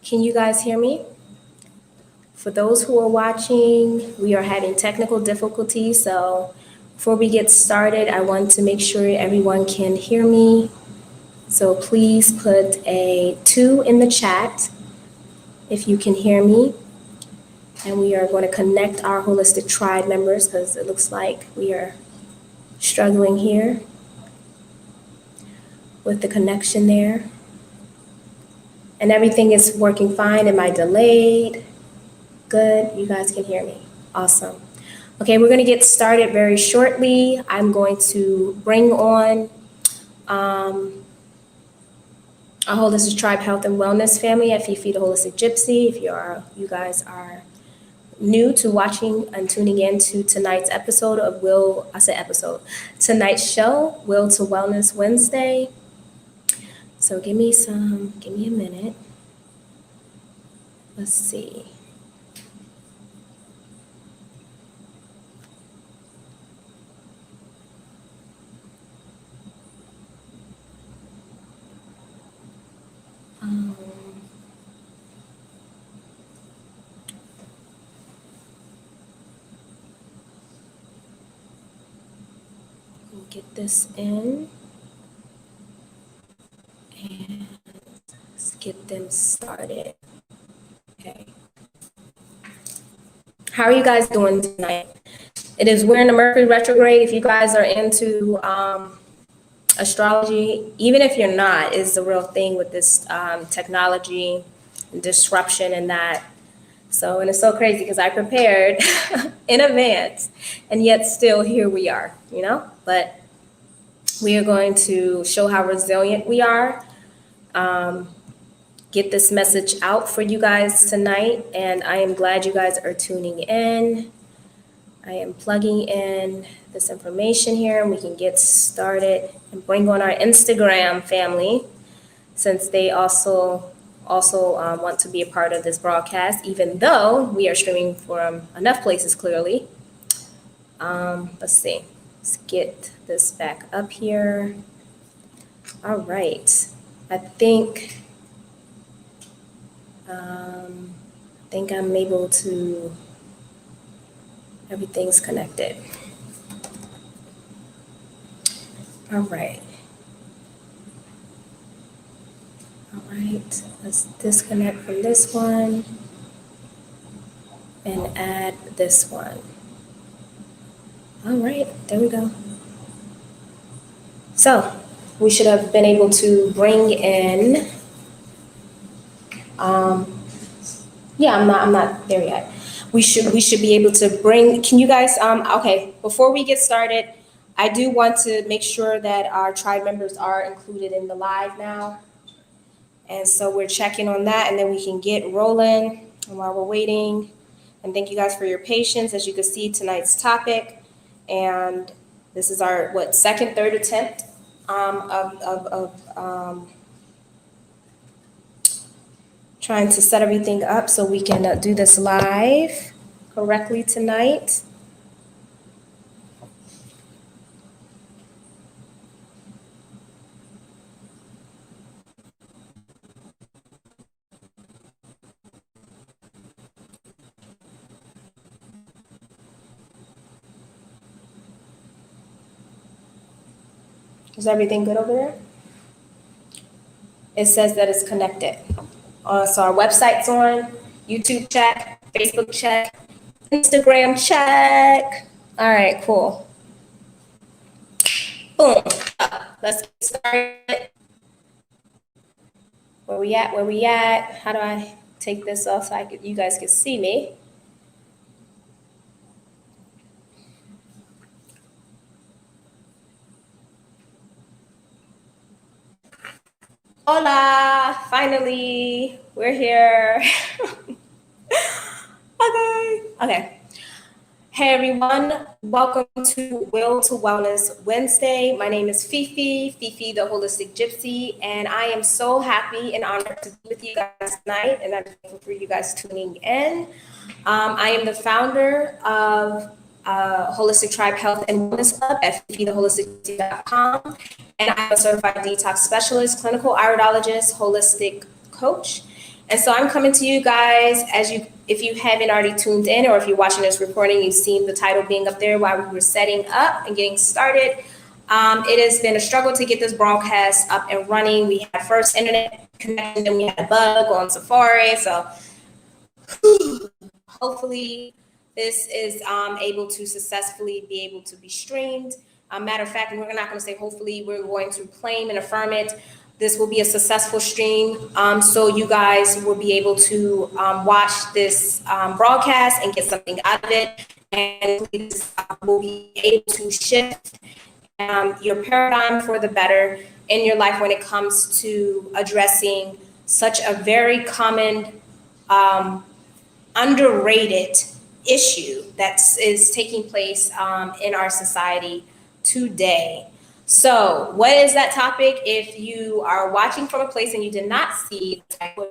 Can you guys hear me? For those who are watching, we are having technical difficulties, so before we get started, I want to make sure everyone can hear me. So please put a 2 in the chat if you can hear me. And we are going to connect our holistic tribe members because it looks like we are struggling here with the connection there. And everything is working fine. Am I delayed? Good, you guys can hear me. Awesome. Okay, we're going to get started very shortly. I'm going to bring on our Holistic Tribe Health and Wellness family at FeFe the Holistic Gypsy. If you guys are new to watching and tuning in to tonight's episode of tonight's show, Will to Wellness Wednesday. So give me a minute. Let's see. Get this in and let's get them started. Okay. How are you guys doing tonight? We're in the Mercury retrograde. If you guys are into astrology, even if you're not, is the real thing with this technology and disruption and that. So, and it's so crazy because I prepared in advance and yet still here we are, but we are going to show how resilient we are, get this message out for you guys tonight. And I am glad you guys are tuning in. I am plugging in this information here and we can get started and bring on our Instagram family since they also want to be a part of this broadcast, even though we are streaming from enough places clearly. Let's see. Let's get this back up here. All right. I think I'm able to, everything's connected. All right. All right, let's disconnect from this one and add this one. All right, there we go. So we should have been able to bring in, I'm not there yet. We should be able to bring, can you guys, okay, before we get started, I do want to make sure that our tribe members are included in the live now. And so we're checking on that and then we can get rolling. And while we're waiting, and thank you guys for your patience. As you can see, tonight's topic, and this is our, third attempt of trying to set everything up so we can do this live correctly tonight. Is everything good over there? It says that it's connected. So our website's on, YouTube check, Facebook check, Instagram check. All right, cool. Boom. Let's get started. Where we at? How do I take this off so you guys can see me? Hola, finally, we're here. Okay. Hey everyone, welcome to Will to Wellness Wednesday. My name is FeFe the Holistic Gypsy, and I am so happy and honored to be with you guys tonight, and I'm thankful for you guys tuning in. I am the founder of Holistic Tribe Health and Wellness Club at FeFeTheHolistic.com, and I'm a certified detox specialist, clinical iridologist, holistic coach, And so I'm coming to you guys if you haven't already tuned in, or if you're watching this recording, you've seen the title being up there while we were setting up and getting started. It has been a struggle to get this broadcast up and running. We had first internet connection, then we had a bug on Safari. So hopefully this is able to successfully be able to be streamed. Matter of fact, we're not going to say hopefully, we're going to claim and affirm it. This will be a successful stream, so you guys will be able to watch this broadcast and get something out of it, and will be able to shift your paradigm for the better in your life when it comes to addressing such a very common, underrated issue that is taking place in our society today. So what is that topic? If you are watching from a place and you did not see the title,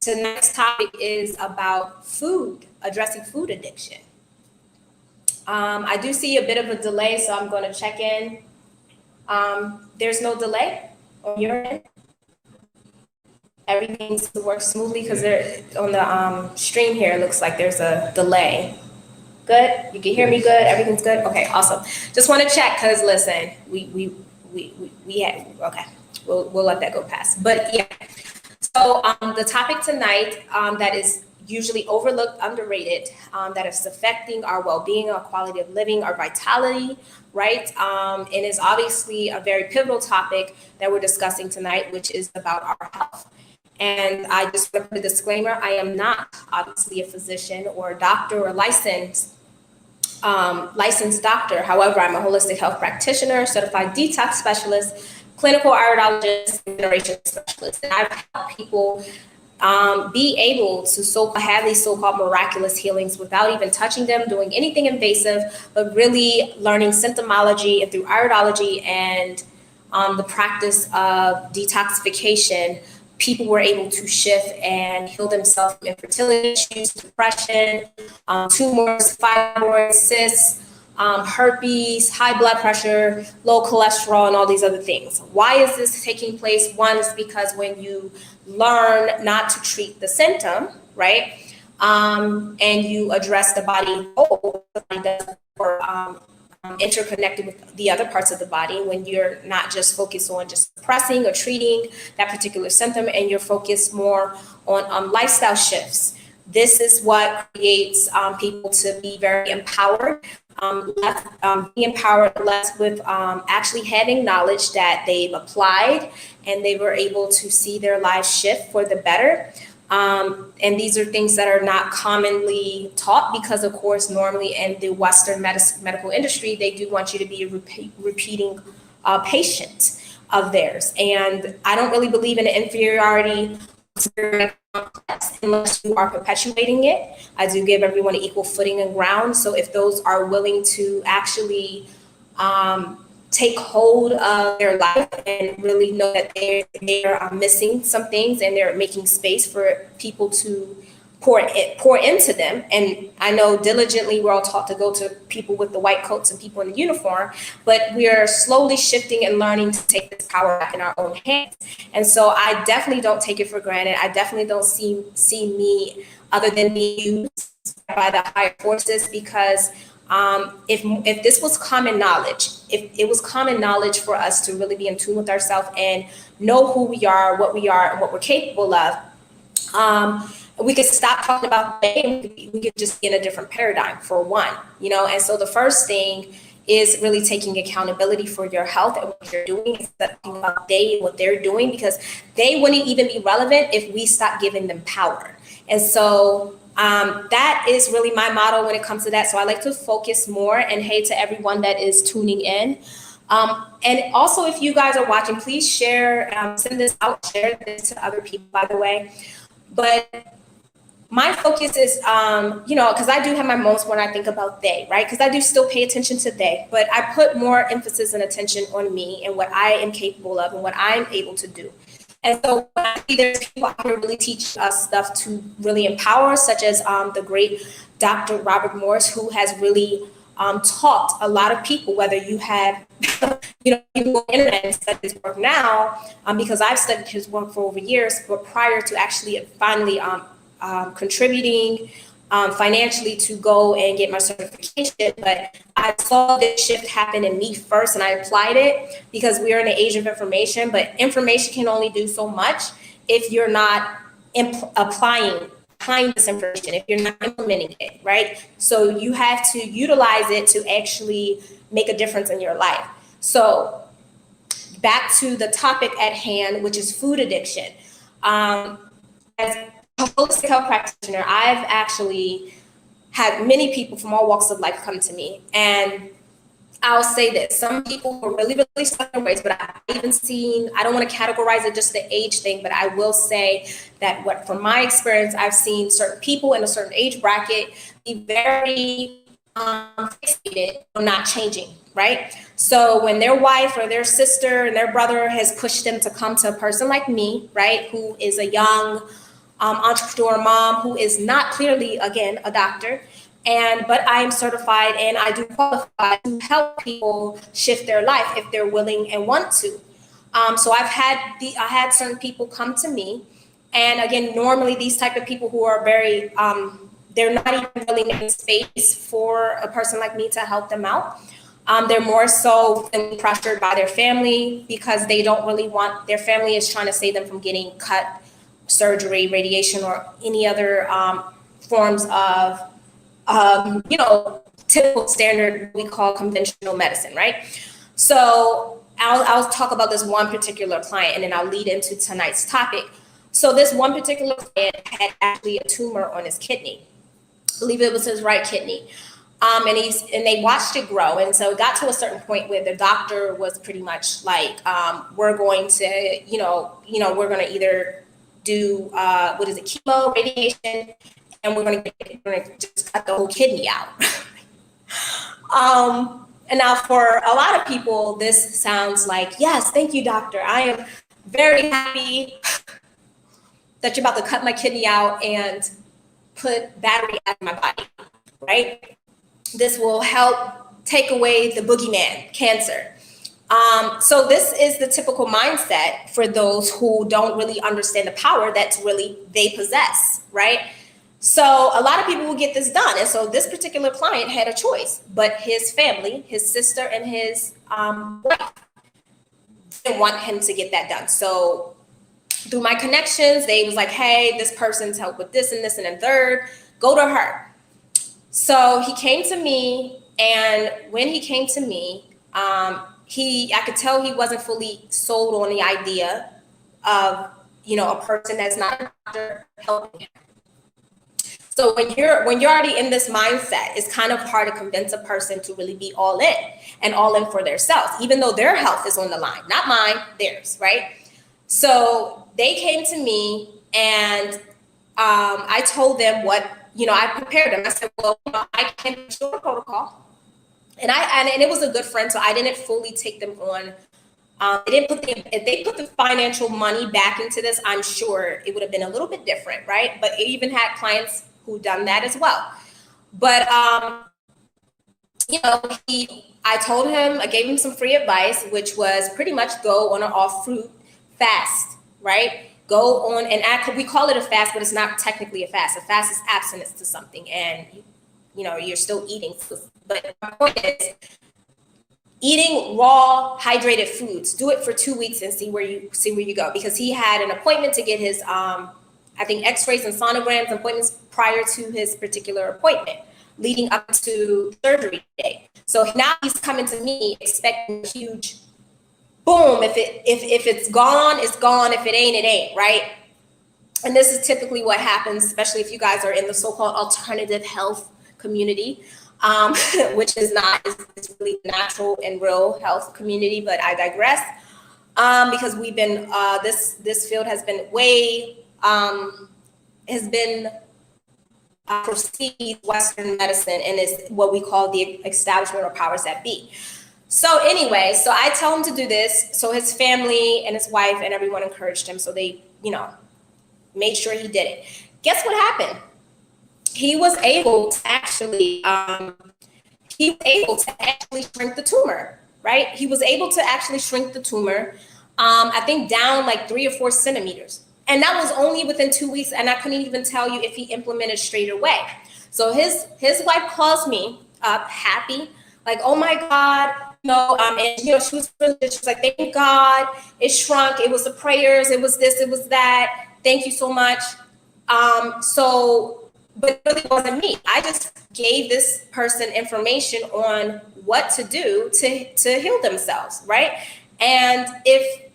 tonight's topic is about food, addressing food addiction. I do see a bit of a delay, so I'm going to check in. There's no delay on your end. Everything seems to work smoothly, because on the stream here, it looks like there's a delay. Good? You can hear me good? Everything's good? Okay, awesome. Just want to check, because listen, we had, okay, we'll let that go past. But yeah, so the topic tonight that is usually overlooked, underrated, that is affecting our well-being, our quality of living, our vitality, right? And is obviously a very pivotal topic that we're discussing tonight, which is about our health. And I just want to put a disclaimer, I am not obviously a physician or a doctor or licensed doctor. However, I'm a holistic health practitioner, certified detox specialist, clinical iridologist, and generation specialist. And I've helped people be able to have these so-called miraculous healings without even touching them, doing anything invasive, but really learning symptomology and through iridology and the practice of detoxification, people were able to shift and heal themselves from infertility issues, depression, tumors, fibroids, cysts, herpes, high blood pressure, low cholesterol, and all these other things. Why is this taking place? One is because when you learn not to treat the symptom, right, and you address the body whole, interconnected with the other parts of the body, when you're not just focused on just suppressing or treating that particular symptom, and you're focused more on lifestyle shifts. This is what creates people to be very empowered, being empowered less with actually having knowledge that they've applied and they were able to see their lives shift for the better. And these are things that are not commonly taught, because of course, normally in the Western medical industry, they do want you to be a repeating patient of theirs. And I don't really believe in an inferiority unless you are perpetuating it. I do give everyone an equal footing and ground. So if those are willing to actually take hold of their life and really know that they're missing some things, and they're making space for people to pour into them. And I know diligently we're all taught to go to people with the white coats and people in the uniform, but we're slowly shifting and learning to take this power back in our own hands. And so I definitely don't take it for granted. I definitely don't see me other than being used by the higher forces, because if this was common knowledge, if it was common knowledge for us to really be in tune with ourselves and know who we are, and what we're capable of, we could stop talking about the day. We could just be in a different paradigm, for one, And so the first thing is really taking accountability for your health and what you're doing, instead of talking about they and what they're doing, because they wouldn't even be relevant if we stop giving them power. And so that is really my motto when it comes to that. So I like to focus more, and hey to everyone that is tuning in. And also, if you guys are watching, please share, send this out, share this to other people, by the way. But my focus is, because I do have my moments when I think about they, right? Because I do still pay attention to they, but I put more emphasis and attention on me and what I am capable of and what I'm able to do. And so I see there's people out here really teach us stuff to really empower us, such as the great Dr. Robert Morris, who has really taught a lot of people, whether you have you go on the internet and study his work now, because I've studied his work for over years, but prior to actually finally contributing financially to go and get my certification. But I saw this shift happen in me first, and I applied it because we are in the age of information, but information can only do so much if you're not applying this information, if you're not implementing it, right? So you have to utilize it to actually make a difference in your life. So back to the topic at hand, which is food addiction. As a holistic health practitioner, I've actually had many people from all walks of life come to me, and I'll say this, some people were really, really stuck in ways, but I've even seen, I don't want to categorize it just the age thing, but I will say that from my experience, I've seen certain people in a certain age bracket be very fixated on not changing, right? So when their wife or their sister and their brother has pushed them to come to a person like me, right, who is a young entrepreneur mom who is not clearly, again, a doctor, but I'm certified and I do qualify to help people shift their life if they're willing and want to. So I had certain people come to me, and again, normally these type of people who are very, they're not even really in space for a person like me to help them out. They're more so feeling pressured by their family because they don't really want, their family is trying to save them from getting cut, surgery, radiation, or any other forms of typical standard we call conventional medicine, right? So I'll talk about this one particular client, and then I'll lead into tonight's topic. So this one particular client had actually a tumor on his kidney. I believe it was his right kidney. And they watched it grow. And so it got to a certain point where the doctor was pretty much like, we're going to, we're going to either do, chemo, radiation, and we're going to just cut the whole kidney out. And now for a lot of people, this sounds like, yes, thank you, doctor. I am very happy that you're about to cut my kidney out and put battery out of my body, right? This will help take away the boogeyman, cancer. So this is the typical mindset for those who don't really understand the power that really they possess, right? So a lot of people will get this done. And so this particular client had a choice, but his family, his sister and his wife didn't want him to get that done. So through my connections, they was like, hey, this person's helped with this and this and a third, go to her. So he came to me, and when he came to me, I could tell he wasn't fully sold on the idea of, a person that's not a doctor helping him. So when you're already in this mindset, it's kind of hard to convince a person to really be all in and all in for themselves, even though their health is on the line, not mine, theirs, right? So they came to me, and I told them what, I prepared them. I said, well, I can do a protocol. And it was a good friend, so I didn't fully take them on. If they put the financial money back into this, I'm sure it would have been a little bit different, right? But it even had clients who done that as well. But, I told him, I gave him some free advice, which was pretty much go on an off fruit fast, right? Go on we call it a fast, but it's not technically a fast. A fast is abstinence to something, and you're still eating food. But my point is, eating raw, hydrated foods. Do it for 2 weeks and see where you go. Because he had an appointment to get his, X-rays and sonograms appointments prior to his particular appointment, leading up to surgery day. So now he's coming to me expecting a huge boom. If it's gone, it's gone. If it ain't, right? And this is typically what happens, especially if you guys are in the so-called alternative health community, which is it's really natural and real health community, but I digress. Because we've been, this field has been precedes Western medicine, and is what we call the establishment or powers that be. So anyway, so I tell him to do this. So his family and his wife and everyone encouraged him. So they, made sure he did it. Guess what happened? He was able to actually shrink the tumor. right? He was able to actually shrink the tumor, I think down like 3 or 4 centimeters. And that was only within 2 weeks. And I couldn't even tell you if he implemented straight away. So his wife calls me up happy, like, oh my God, and she was like, thank God it shrunk. It was the prayers. It was this, it was that. Thank you so much. But it really wasn't me. I just gave this person information on what to do to heal themselves, right? And if,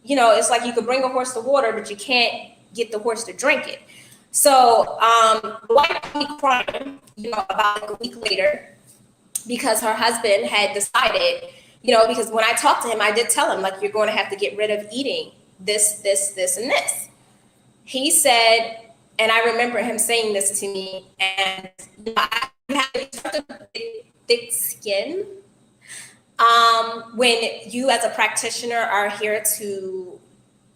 it's like you could bring a horse to water, but you can't get the horse to drink it. So the wife got me crying, about like a week later, because her husband had decided, because when I talked to him, I did tell him, like, you're going to have to get rid of eating this, and this. He said, and I remember him saying this to me, and I have thick skin. When you as a practitioner are here to,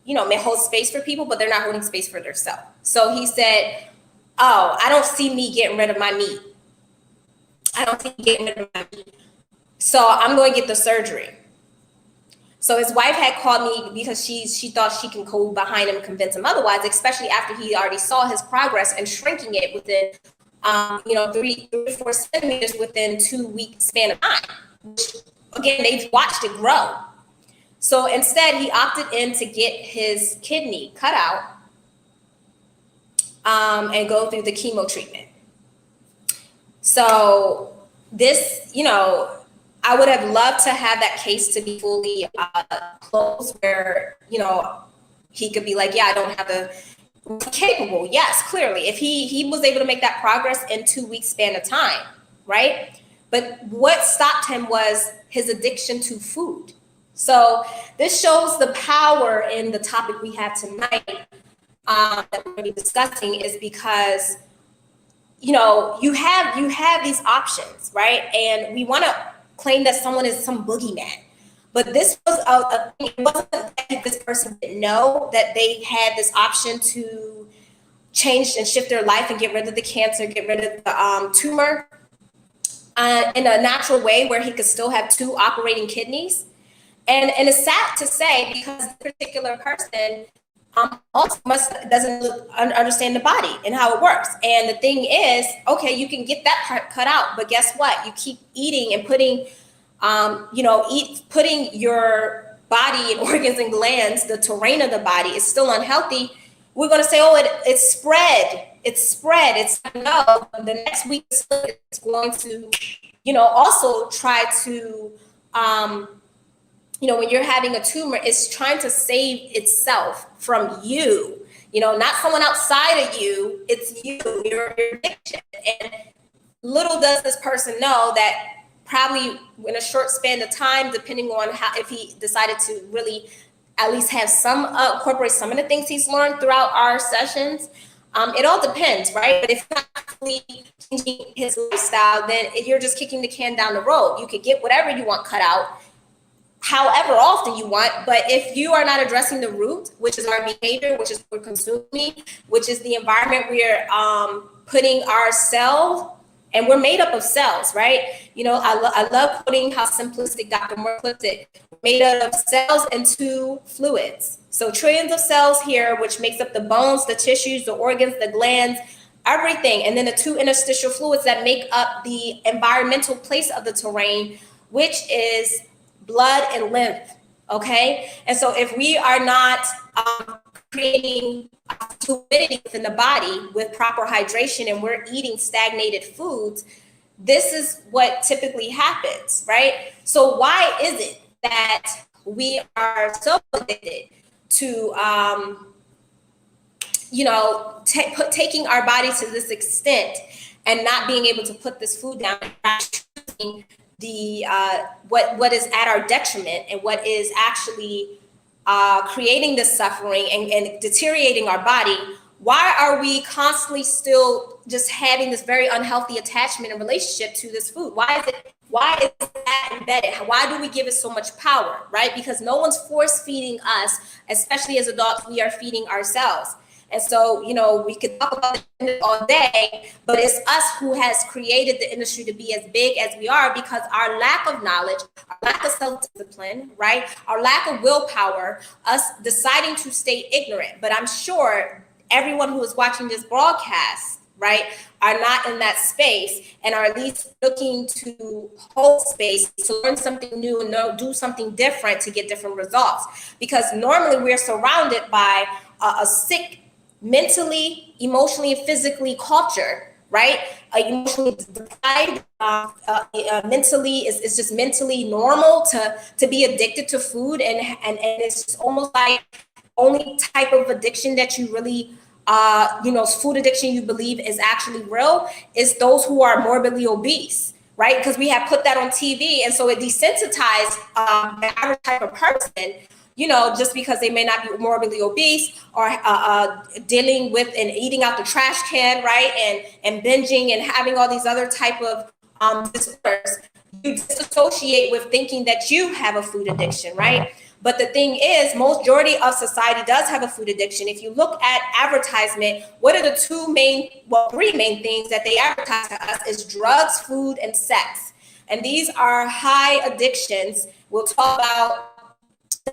hold space for people, but they're not holding space for themselves. So he said, oh, I don't see me getting rid of my meat. I don't see me getting rid of my meat. So I'm going to get the surgery. So his wife had called me because she thought she can go behind him and convince him otherwise, especially after he already saw his progress and shrinking it within, 3 or 4 centimeters within 2 week span of time, which again, they've watched it grow. So instead he opted in to get his kidney cut out and go through the chemo treatment. So this, I would have loved to have that case to be fully closed where, he could be like, yeah, I don't have capable. Yes, clearly. If he was able to make that progress in 2 weeks span of time, right? But what stopped him was his addiction to food. So this shows the power in the topic we have tonight that we're going to be discussing, is because, you have these options, right? And we want to claim that someone is some boogeyman. But this was a thing. It wasn't that this person didn't know that they had this option to change and shift their life and get rid of the cancer, get rid of the tumor in a natural way where he could still have 2 operating kidneys. And it's sad to say, because this particular person also doesn't understand the body and how it works. And the thing is, okay, you can get that part cut out, but guess what? You keep eating and putting, putting your body and organs and glands, the terrain of the body is still unhealthy. We're going to say, oh, it's spread. It's no. The next week it's going to, also try to, when you're having a tumor, it's trying to save itself from you, not someone outside of you. It's you, your addiction. And little does this person know that probably in a short span of time, depending on if he decided to really at least have some, incorporate some of the things he's learned throughout our sessions. It all depends, right? But if not really changing his lifestyle, then you're just kicking the can down the road. You could get whatever you want cut out, however often you want, but if you are not addressing the root, which is our behavior, which is what we're consuming, which is the environment we're putting ourselves, and we're made up of cells, right? I love putting how simplistic Dr. Moore puts it, made up of cells and 2 fluids. So trillions of cells here, which makes up the bones, the tissues, the organs, the glands, everything. And then the 2 interstitial fluids that make up the environmental place of the terrain, which is blood and lymph, okay? And so if we are not creating fluidity within the body with proper hydration and we're eating stagnated foods, this is what typically happens, right? So why is it that we are so addicted to, taking our body to this extent and not being able to put this food down, the what is at our detriment and what is actually creating this suffering and deteriorating our body? Why are we constantly still just having this very unhealthy attachment and relationship to this food? Why is that embedded? Why do we give it so much power, right? Because no one's force feeding us, especially as adults, we are feeding ourselves. And so, you know, we could talk about it all day, but it's us who has created the industry to be as big as we are because our lack of knowledge, our lack of self-discipline, right? Our lack of willpower, us deciding to stay ignorant. But I'm sure everyone who is watching this broadcast, right, are not in that space and are at least looking to hold space to learn something new and do something different to get different results. Because normally we're surrounded by a sick, mentally, emotionally, and physically culture, right? Emotionally deprived, mentally, it's just mentally normal to be addicted to food, and it's just almost like only type of addiction that you really you know, food addiction you believe is actually real is those who are morbidly obese, right? Because we have put that on TV, and so it desensitized the average type of person, you know, just because they may not be morbidly obese or dealing with and eating out the trash can, right? And binging and having all these other type of disorders. You disassociate with thinking that you have a food addiction, right? But the thing is, majority of society does have a food addiction. If you look at advertisement, what are the three main things that they advertise to us is drugs, food, and sex. And these are high addictions. We'll talk about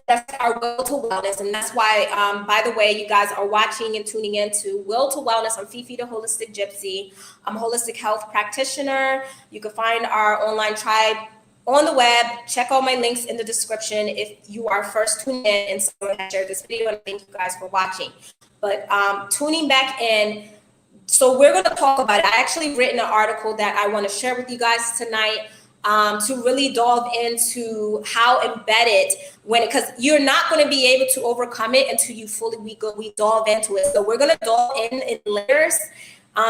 that's our Will to Wellness, and that's why, by the way, you guys are watching and tuning in to Will to Wellness. I'm FeFe, the Holistic Gypsy. I'm a holistic health practitioner. You can find our online tribe on the web. Check all my links in the description if you are first tuning in and someone has shared this video, and thank you guys for watching. But tuning back in, so we're going to talk about it. I actually written an article that I want to share with you guys tonight. To really delve into how embedded because you're not going to be able to overcome it until you fully we delve into it. So we're going to delve in layers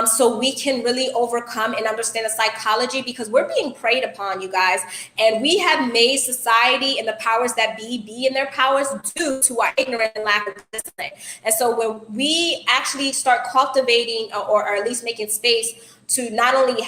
so we can really overcome and understand the psychology, because we're being preyed upon, you guys, and we have made society and the powers that be in their powers due to our ignorance and lack of discipline. And so when we actually start cultivating or at least making space to not only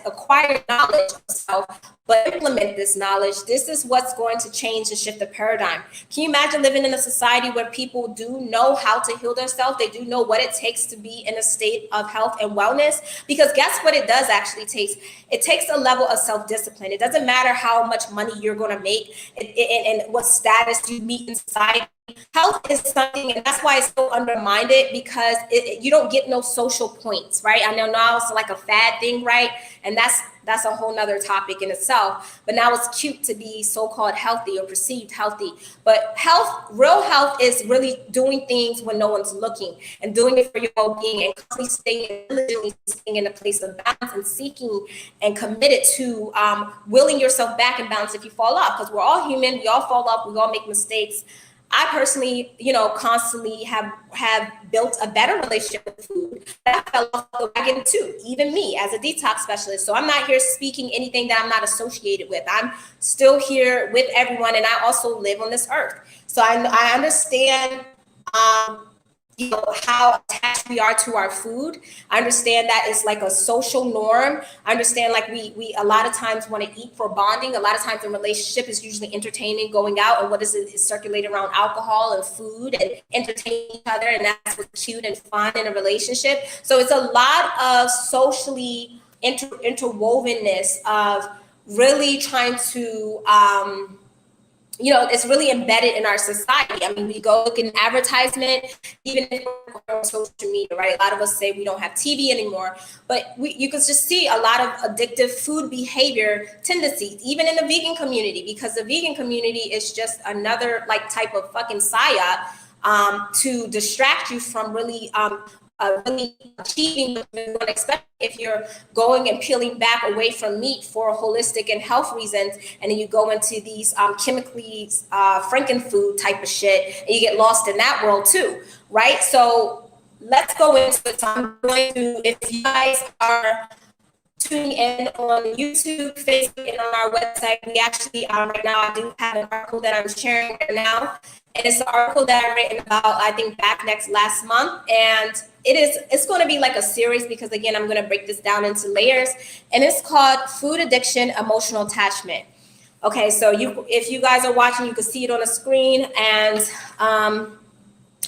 acquire knowledge of self, but implement this knowledge, this is what's going to change and shift the paradigm. Can you imagine living in a society where people do know how to heal themselves? They do know what it takes to be in a state of health and wellness? Because guess what it does actually takes? It takes a level of self-discipline. It doesn't matter how much money you're going to make and what status you meet in society. Health is something, and that's why it's so undermined, because you don't get no social points, right? I know now it's like a fad thing, right? And that's a whole nother topic in itself. But now it's cute to be so-called healthy or perceived healthy. But real health is really doing things when no one's looking and doing it for your well-being and constantly diligently staying in a place of balance and seeking and committed to willing yourself back in balance if you fall off, because we're all human. We all fall off. We all make mistakes. I personally, you know, constantly have built a better relationship with food. I fell off the wagon too, even me as a detox specialist. So I'm not here speaking anything that I'm not associated with. I'm still here with everyone, and I also live on this earth. So I understand, you know, how attached we are to our food. I understand that it's like a social norm. I understand like we a lot of times want to eat for bonding. A lot of times in relationship is usually entertaining, going out, and what is it? It's circulated around alcohol and food and entertaining each other, and that's what's cute and fun in a relationship. So it's a lot of socially interwovenness of really trying to you know, it's really embedded in our society. I mean, we go look in advertisement, even if we're on social media, right? A lot of us say we don't have TV anymore, but you can just see a lot of addictive food behavior tendencies, even in the vegan community, because the vegan community is just another like type of fucking psyop to distract you from really achieving what you would expect if you're going and peeling back away from meat for holistic and health reasons, and then you go into these chemically frankenfood type of shit, and you get lost in that world too, right? So let's go into it. So I'm going to, if you guys are tuning in on YouTube, Facebook, and on our website, we actually right now I do have an article that I'm sharing right now. And it's an article that I've written about, I think, back last month. And it's going to be like a series, because again, I'm going to break this down into layers. And it's called Food Addiction, Emotional Attachment. Okay, so if you guys are watching, you can see it on the screen. And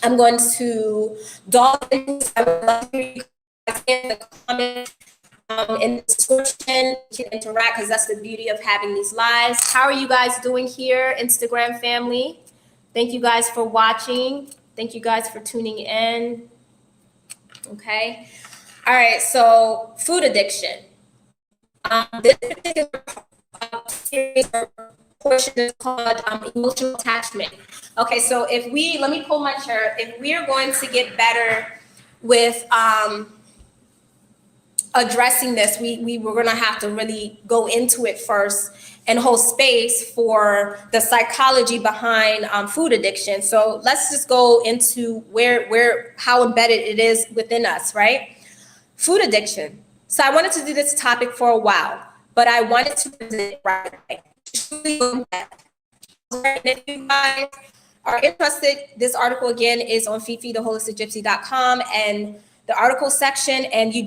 I'm going to delve into. I would love to hear you guys in the comments, in the description. You can interact because that's the beauty of having these lives. How are you guys doing here, Instagram family? Thank you guys for watching. Thank you guys for tuning in. Okay. All right. So food addiction. This particular series or portion is called emotional attachment. Okay, so let me pull my chair. If we are going to get better with addressing this, we're going to have to really go into it first and hold space for the psychology behind food addiction. So let's just go into how embedded it is within us, right? Food addiction. So I wanted to do this topic for a while, but I wanted to present it right. If you guys are interested, this article again is on FeFe, and the article section. And you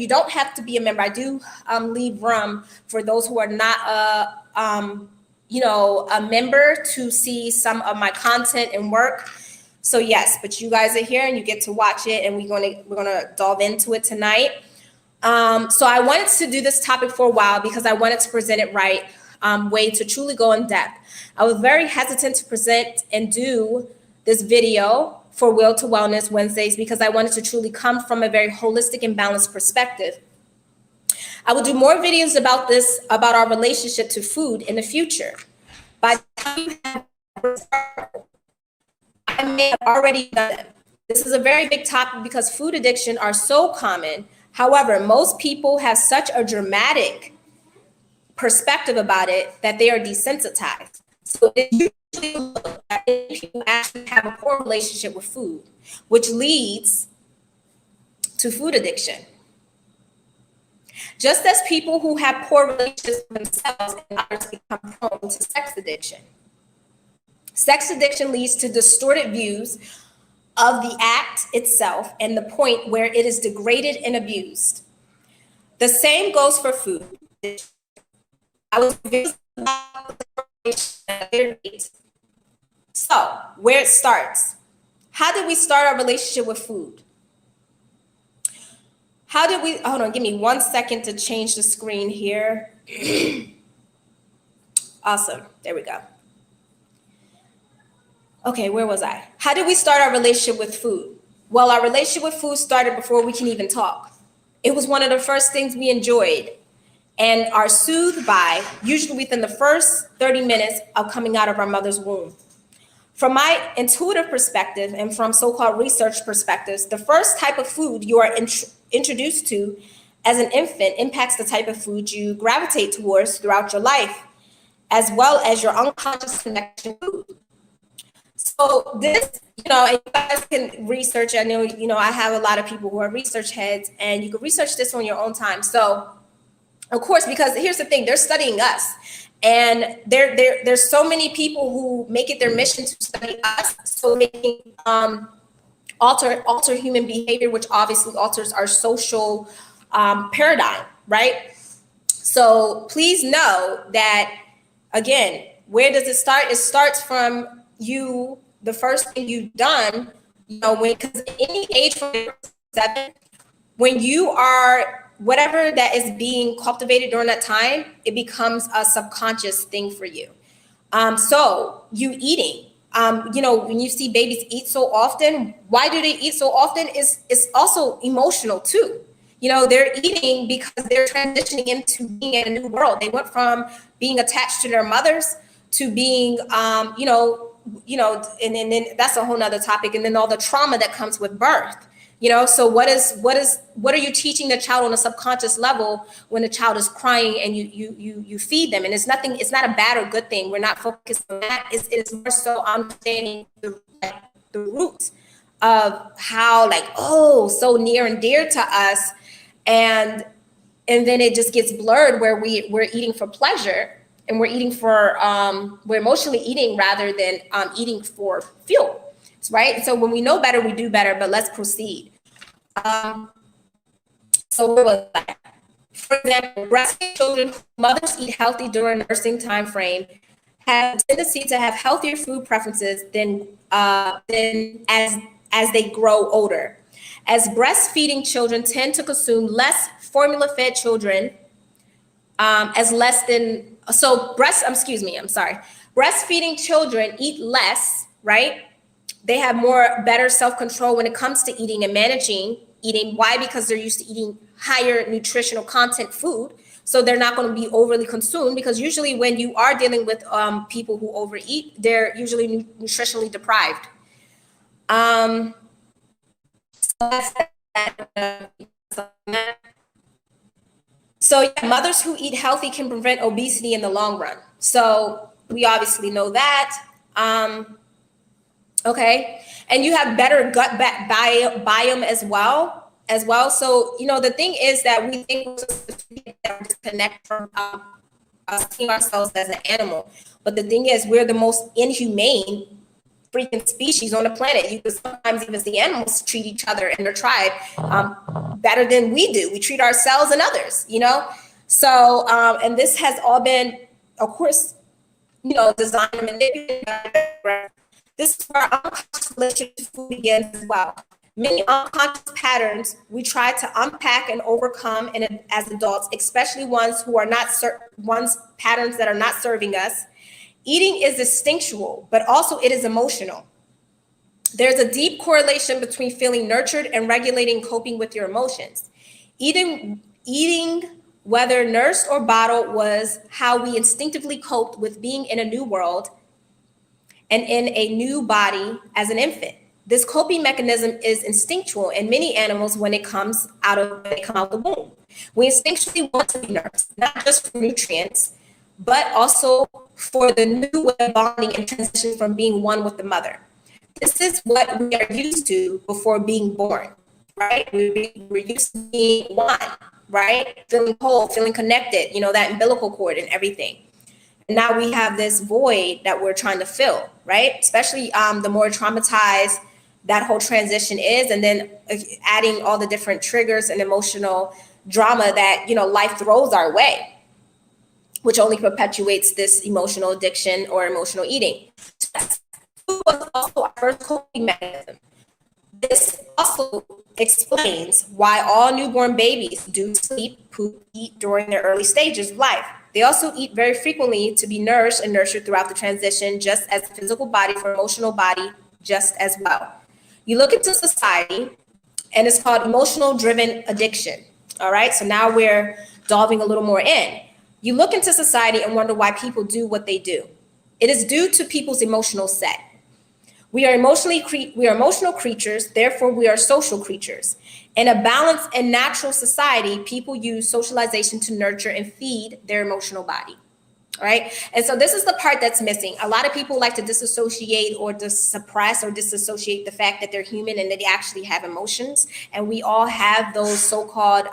don't have to be a member. I do leave room for those who are not a member to see some of my content and work. So yes, but you guys are here and you get to watch it, and we're gonna delve into it tonight. So I wanted to do this topic for a while because I wanted to present it right way to truly go in depth. I was very hesitant to present and do this video for Will to Wellness Wednesdays because I wanted to truly come from a very holistic and balanced perspective. I will do more videos about this, about our relationship to food in the future. By the time you have, I may have already done it. This is a very big topic because food addiction are so common. However, most people have such a dramatic perspective about it that they are desensitized. So it usually looks like people actually have a poor relationship with food, which leads to food addiction. Just as people who have poor relationships with themselves and others become prone to sex addiction. Sex addiction leads to distorted views of the act itself and the point where it is degraded and abused. The same goes for food. I was so where it starts. How did we start our relationship with food? Hold on, give me 1 second to change the screen here. Awesome, there we go. Okay, where was I? How did we start our relationship with food? Well, our relationship with food started before we can even talk. It was one of the first things we enjoyed and are soothed by, usually within the first 30 minutes of coming out of our mother's womb. From my intuitive perspective and from so-called research perspectives, the first type of food you are introduced to as an infant impacts the type of food you gravitate towards throughout your life, as well as your unconscious connection to food. So this, and you guys can research. I know, I have a lot of people who are research heads, and you can research this on your own time. So, of course, because here's the thing, they're studying us. And there's so many people who make it their mission to study us, so they can alter human behavior, which obviously alters our social paradigm, right? So please know that, again, where does it start? It starts from you, the first thing you've done, because any age from 7, when you are whatever that is being cultivated during that time, it becomes a subconscious thing for you. So you eating, when you see babies eat so often, why do they eat so often? It's also emotional too. They're eating because they're transitioning into being in a new world. They went from being attached to their mothers to being, and then that's a whole nother topic. And then all the trauma that comes with birth. So what are you teaching the child on a subconscious level when the child is crying and you feed them? And it's not a bad or good thing. We're not focused on that. It's more so understanding the roots of how so near and dear to us. And then it just gets blurred where we're eating for pleasure and we're eating for, we're emotionally eating rather than eating for fuel, right? So when we know better, we do better, but let's proceed. So where was that? For example, breastfeeding children, mothers eat healthy during nursing time frame have a tendency to have healthier food preferences than as they grow older. As breastfeeding children tend to consume less formula-fed children, as less than so breast. Excuse me. I'm sorry. Breastfeeding children eat less, right? They have better self-control when it comes to eating and managing eating. Why? Because they're used to eating higher nutritional content food. So they're not going to be overly consumed, because usually when you are dealing with people who overeat, they're usually nutritionally deprived. So that's that. So yeah, mothers who eat healthy can prevent obesity in the long run. So we obviously know that. Okay, and you have better gut biome as well. So the thing is that we think we're disconnect from seeing ourselves as an animal, but the thing is we're the most inhumane freaking species on the planet. You could sometimes even see animals treat each other and their tribe better than we do. We treat ourselves and others, So, and this has all been, of course, designed and manipulated. This is where our unconscious relationship to food begins as well. Many unconscious patterns we try to unpack and overcome as adults, especially ones patterns that are not serving us. Eating is instinctual, but also it is emotional. There's a deep correlation between feeling nurtured and regulating coping with your emotions. Eating, whether nursed or bottled, was how we instinctively coped with being in a new world and in a new body as an infant. This coping mechanism is instinctual in many animals when they come out of the womb. We instinctually want to be nursed, not just for nutrients, but also for the new way of bonding and transition from being one with the mother. This is what we are used to before being born, right? We're used to being one, right? Feeling whole, feeling connected, that umbilical cord and everything. And now we have this void that we're trying to fill, right? Especially the more traumatized that whole transition is, and then adding all the different triggers and emotional drama that, life throws our way, which only perpetuates this emotional addiction or emotional eating. Food was also our first coping mechanism. This also explains why all newborn babies do sleep, poop, eat during their early stages of life. They also eat very frequently to be nourished and nurtured throughout the transition, just as the physical body for emotional body, just as well. You look into society, and it's called emotional driven addiction. All right, so now we're delving a little more in. You look into society and wonder why people do what they do. It is due to people's emotional set. We are emotional creatures, therefore we are social creatures. In a balanced and natural society, people use socialization to nurture and feed their emotional body. All right. And so this is the part that's missing. A lot of people like to disassociate or suppress or disassociate the fact that they're human and that they actually have emotions. And we all have those so-called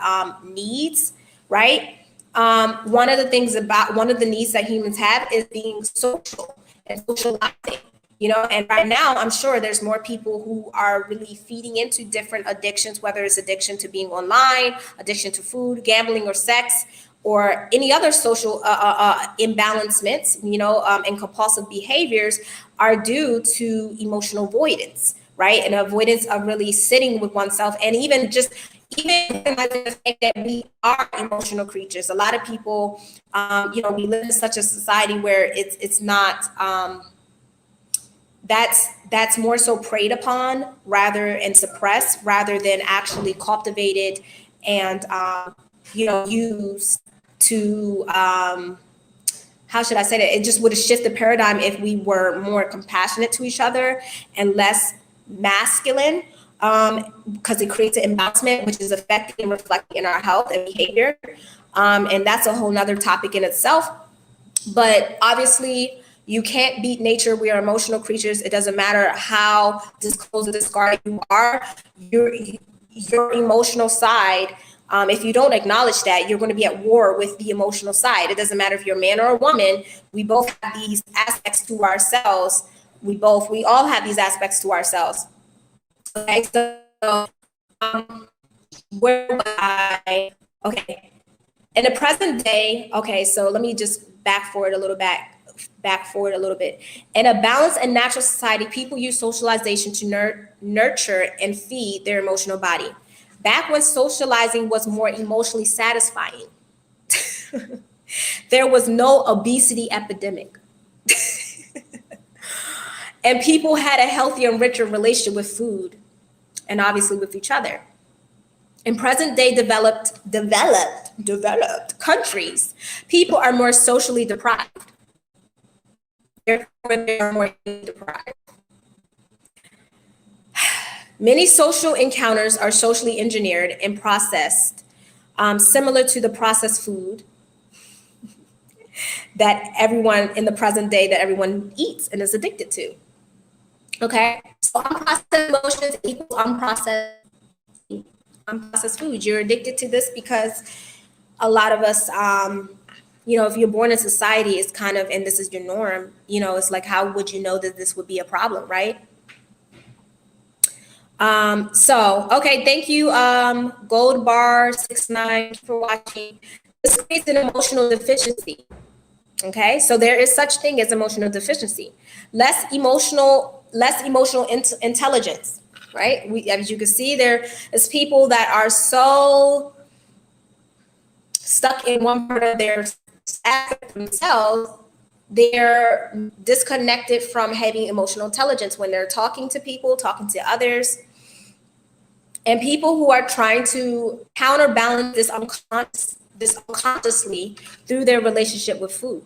needs, right? One of the needs that humans have is being social and socializing. And right now, I'm sure there's more people who are really feeding into different addictions, whether it's addiction to being online, addiction to food, gambling, or sex, or any other social imbalancements, and compulsive behaviors are due to emotional avoidance, right? And avoidance of really sitting with oneself, and even recognizing the fact that we are emotional creatures. A lot of people, we live in such a society where it's not. That's more so preyed upon and suppressed rather than actually cultivated and used to how should I say that? It just would have shifted the paradigm if we were more compassionate to each other and less masculine, because it creates an imbalancement which is affecting and reflecting in our health and behavior, and that's a whole nother topic in itself. But obviously, you can't beat nature. We are emotional creatures. It doesn't matter how disclosed or discarded you are. Your emotional side, if you don't acknowledge that, you're going to be at war with the emotional side. It doesn't matter if you're a man or a woman. We both have these aspects to ourselves. We all have these aspects to ourselves. Okay, so where was I? Okay. In the present day, okay, so let me just back forward a little bit. back forward a little bit. In a balanced and natural society, people use socialization to nurture and feed their emotional body. Back when socializing was more emotionally satisfying, there was no obesity epidemic. And people had a healthier and richer relationship with food and obviously with each other. In present day developed countries, people are more socially deprived. Therefore, they are more deprived. Many social encounters are socially engineered and processed, similar to the processed food that everyone in the present day that everyone eats and is addicted to. Okay, so unprocessed emotions equals unprocessed food. You're addicted to this because a lot of us, if you're born in society, it's kind of, and this is your norm, it's like, how would you know that this would be a problem, right? Okay, thank you, Gold Bar 69 for watching. This creates an emotional deficiency. Okay, so there is such thing as emotional deficiency. Less emotional intelligence, right? As you can see, there is people that are so stuck in one part of their aspect themselves, they're disconnected from having emotional intelligence when they're talking to people, talking to others. And people who are trying to counterbalance this unconsciously through their relationship with food.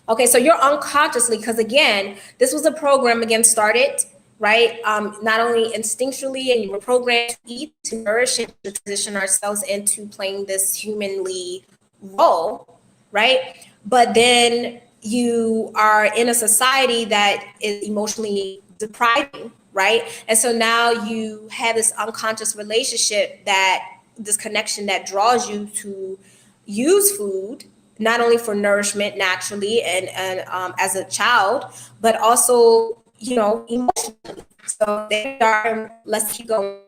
Okay, so you're unconsciously, because again, this was a program started, right? Not only instinctually, and you were programmed to eat, to nourish, and to position ourselves into playing this humanly role, right? But then you are in a society that is emotionally depriving, right? And so now you have this unconscious relationship, this connection that draws you to use food, not only for nourishment naturally and as a child, but also, emotionally. So there we are. Let's keep going.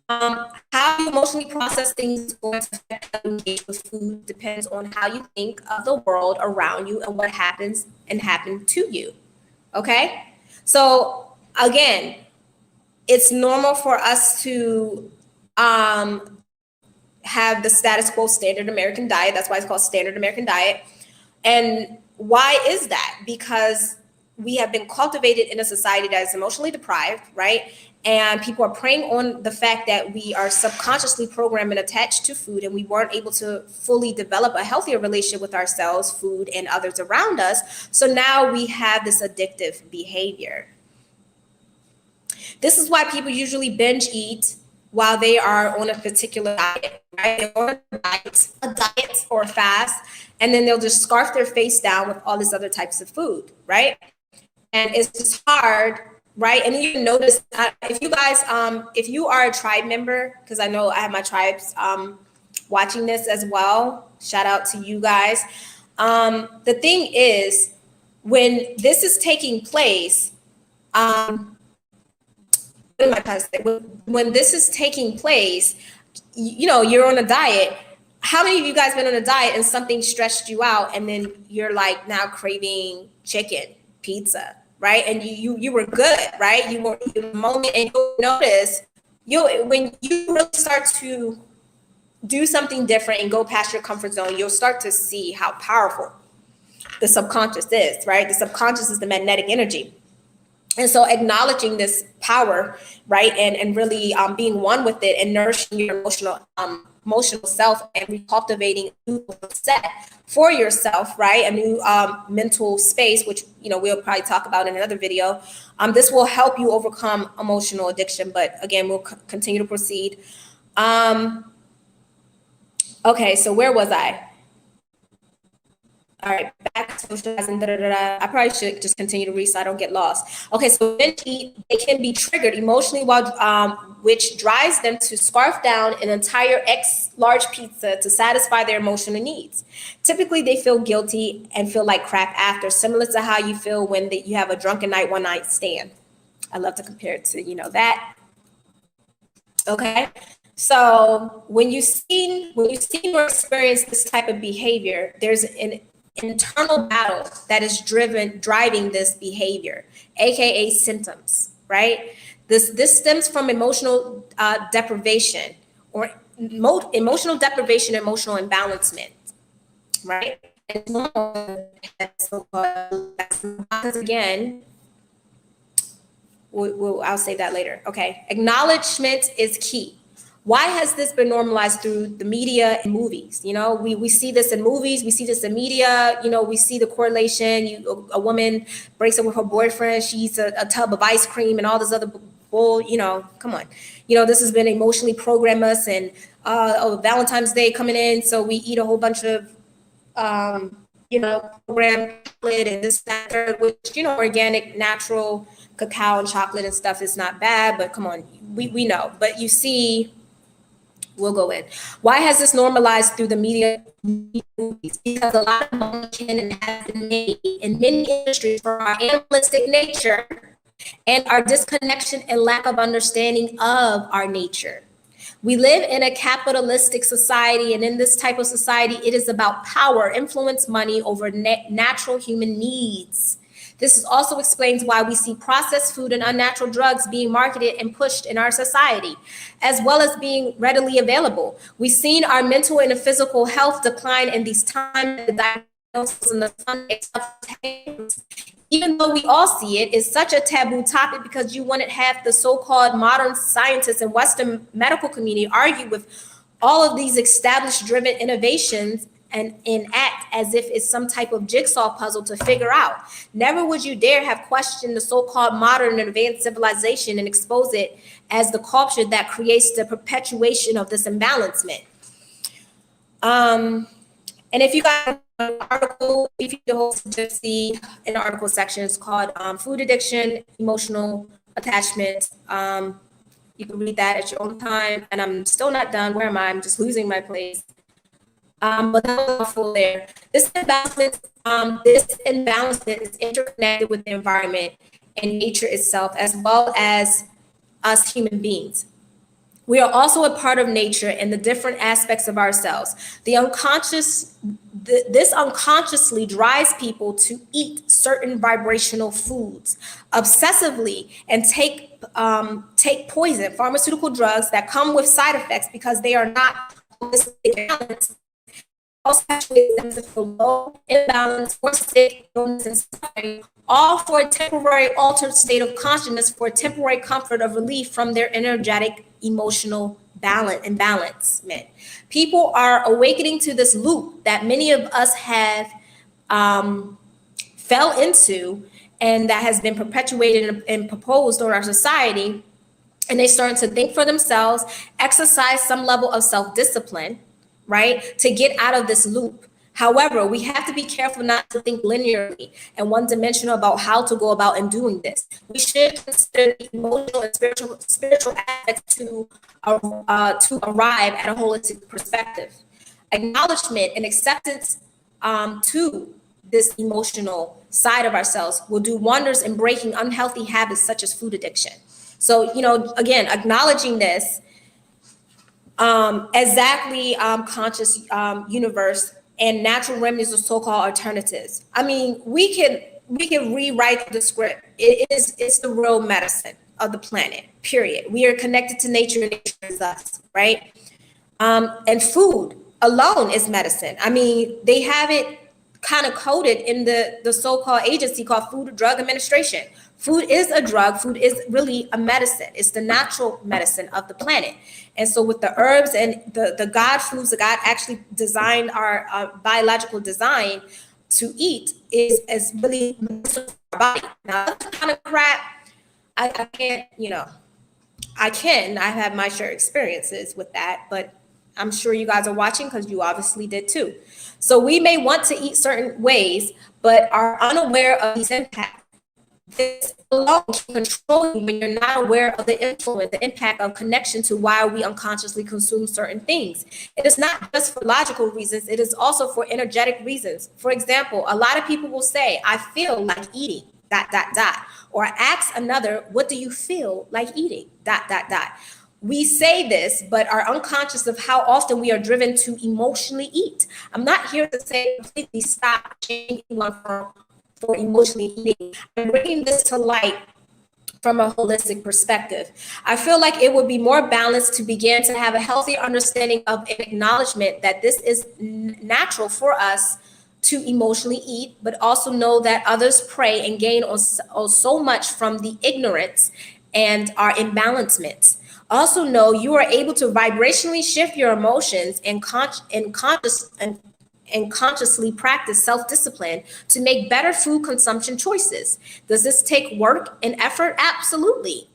How you emotionally process things is going to affect how you engage with food. Depends on how you think of the world around you and what happened to you. Okay? So again, it's normal for us to have the status quo standard American diet. That's why it's called standard American diet. And why is that? Because we have been cultivated in a society that is emotionally deprived, right? And people are preying on the fact that we are subconsciously programmed and attached to food, and we weren't able to fully develop a healthier relationship with ourselves, food, and others around us. So now we have this addictive behavior. This is why people usually binge eat while they are on a particular diet, right? They're on a diet or a fast, and then they'll just scarf their face down with all these other types of food, right? And it's just hard, right? And you notice if you guys, if you are a tribe member, because I know I have my tribes watching this as well. Shout out to you guys. The thing is, when this is taking place, when this is taking place, you're on a diet. How many of you guys been on a diet and something stressed you out, and then you're like now craving chicken, pizza, right? And you were good, right? You were in the moment, and you'll notice when you really start to do something different and go past your comfort zone, you'll start to see how powerful the subconscious is, right? The subconscious is the magnetic energy. And so acknowledging this power, right, and really being one with it and nourishing your emotional self and recultivating a new set for yourself, right, a new mental space, which we'll probably talk about in another video. This will help you overcome emotional addiction. But again, we'll continue to proceed. Okay, so where was I? All right, back to socializing. I probably should just continue to read so I don't get lost. Okay, so binge eat, they can be triggered emotionally, which drives them to scarf down an entire large pizza to satisfy their emotional needs. Typically, they feel guilty and feel like crap after, similar to how you feel when you have a drunken night, one night stand. I love to compare it to that. Okay. So when you've seen or experienced this type of behavior, there's an internal battle that is driving this behavior, aka symptoms, right? This stems from emotional deprivation or emotional deprivation, emotional imbalancement, right? Because again, I'll say that later. Okay, acknowledgement is key. Why has this been normalized through the media and movies? You know, we see this in movies, we see this in media, you know, we see the correlation. A woman breaks up with her boyfriend, she eats a tub of ice cream and all this other bull, you know, come on. You know, this has been emotionally programmed us, and Valentine's Day coming in, so we eat a whole bunch of, you know, programmed chocolate and this, that, which, you know, organic, natural cacao and chocolate and stuff is not bad, but come on, we know. But you see, we'll go in. Why has this normalized through the media? Because a lot of money can and has been made in many industries for our animalistic nature and our disconnection and lack of understanding of our nature. We live in a capitalistic society, and in this type of society, it is about power, influence, money over natural human needs. This also explains why we see processed food and unnatural drugs being marketed and pushed in our society, as well as being readily available. We've seen our mental and physical health decline in these times. The diagnosis and the funding, even though we all see it, is such a taboo topic because you wouldn't have the so-called modern scientists and Western medical community argue with all of these established driven innovations and enact as if it's some type of jigsaw puzzle to figure out. Never would you dare have questioned the so-called modern and advanced civilization and expose it as the culture that creates the perpetuation of this imbalancement. And if you got an article, if you host Gypsy in the article section, it's called Food Addiction, Emotional Attachment. You can read that at your own time. And I'm still not done. Where am I? I'm just losing my place. But that was full there. This imbalancement is interconnected with the environment and nature itself, as well as us human beings. We are also a part of nature and the different aspects of ourselves. This unconsciously drives people to eat certain vibrational foods obsessively and take poison, pharmaceutical drugs that come with side effects because they are not holistic balance. Also for low imbalance or sick, illness, and suffering, all for a temporary altered state of consciousness, for a temporary comfort of relief from their energetic, emotional imbalancement. People are awakening to this loop that many of us have fell into, and that has been perpetuated and proposed on our society. And they start to think for themselves, exercise some level of self-discipline, right, to get out of this loop. However, we have to be careful not to think linearly and one-dimensional about how to go about in doing this. We should consider the emotional and spiritual aspects to arrive at a holistic perspective. Acknowledgement and acceptance to this emotional side of ourselves will do wonders in breaking unhealthy habits such as food addiction. So, you know, again, acknowledging this conscious universe and natural remedies or so-called alternatives. I mean, we can rewrite the script. It's the real medicine of the planet, period. We are connected to nature, and nature is us, right? And food alone is medicine. I mean, they have it kind of coded in the so-called agency called Food and Drug Administration. Food is a drug. Food is really a medicine. It's the natural medicine of the planet. And so with the herbs and the God foods that God actually designed our biological design to eat is really medicinal for our body. Now, that's the kind of crap I can't, you know, I have my share experiences with that, but I'm sure you guys are watching because you obviously did too. So we may want to eat certain ways, but are unaware of these impacts. This alone can control you when you're not aware of the influence, the impact of connection to why we unconsciously consume certain things. It is not just for logical reasons, it is also for energetic reasons. For example, a lot of people will say, I feel like eating, ... Or ask another, what do you feel like eating, ... we say this, but are unconscious of how often we are driven to emotionally eat. I'm not here to say completely stop changing for emotionally eating. I'm bringing this to light from a holistic perspective. I feel like it would be more balanced to begin to have a healthy understanding of an acknowledgement that this is natural for us to emotionally eat, but also know that others prey and gain on so much from the ignorance and our imbalancements. Also know you are able to vibrationally shift your emotions and consciously practice self-discipline to make better food consumption choices. Does this take work and effort? Absolutely.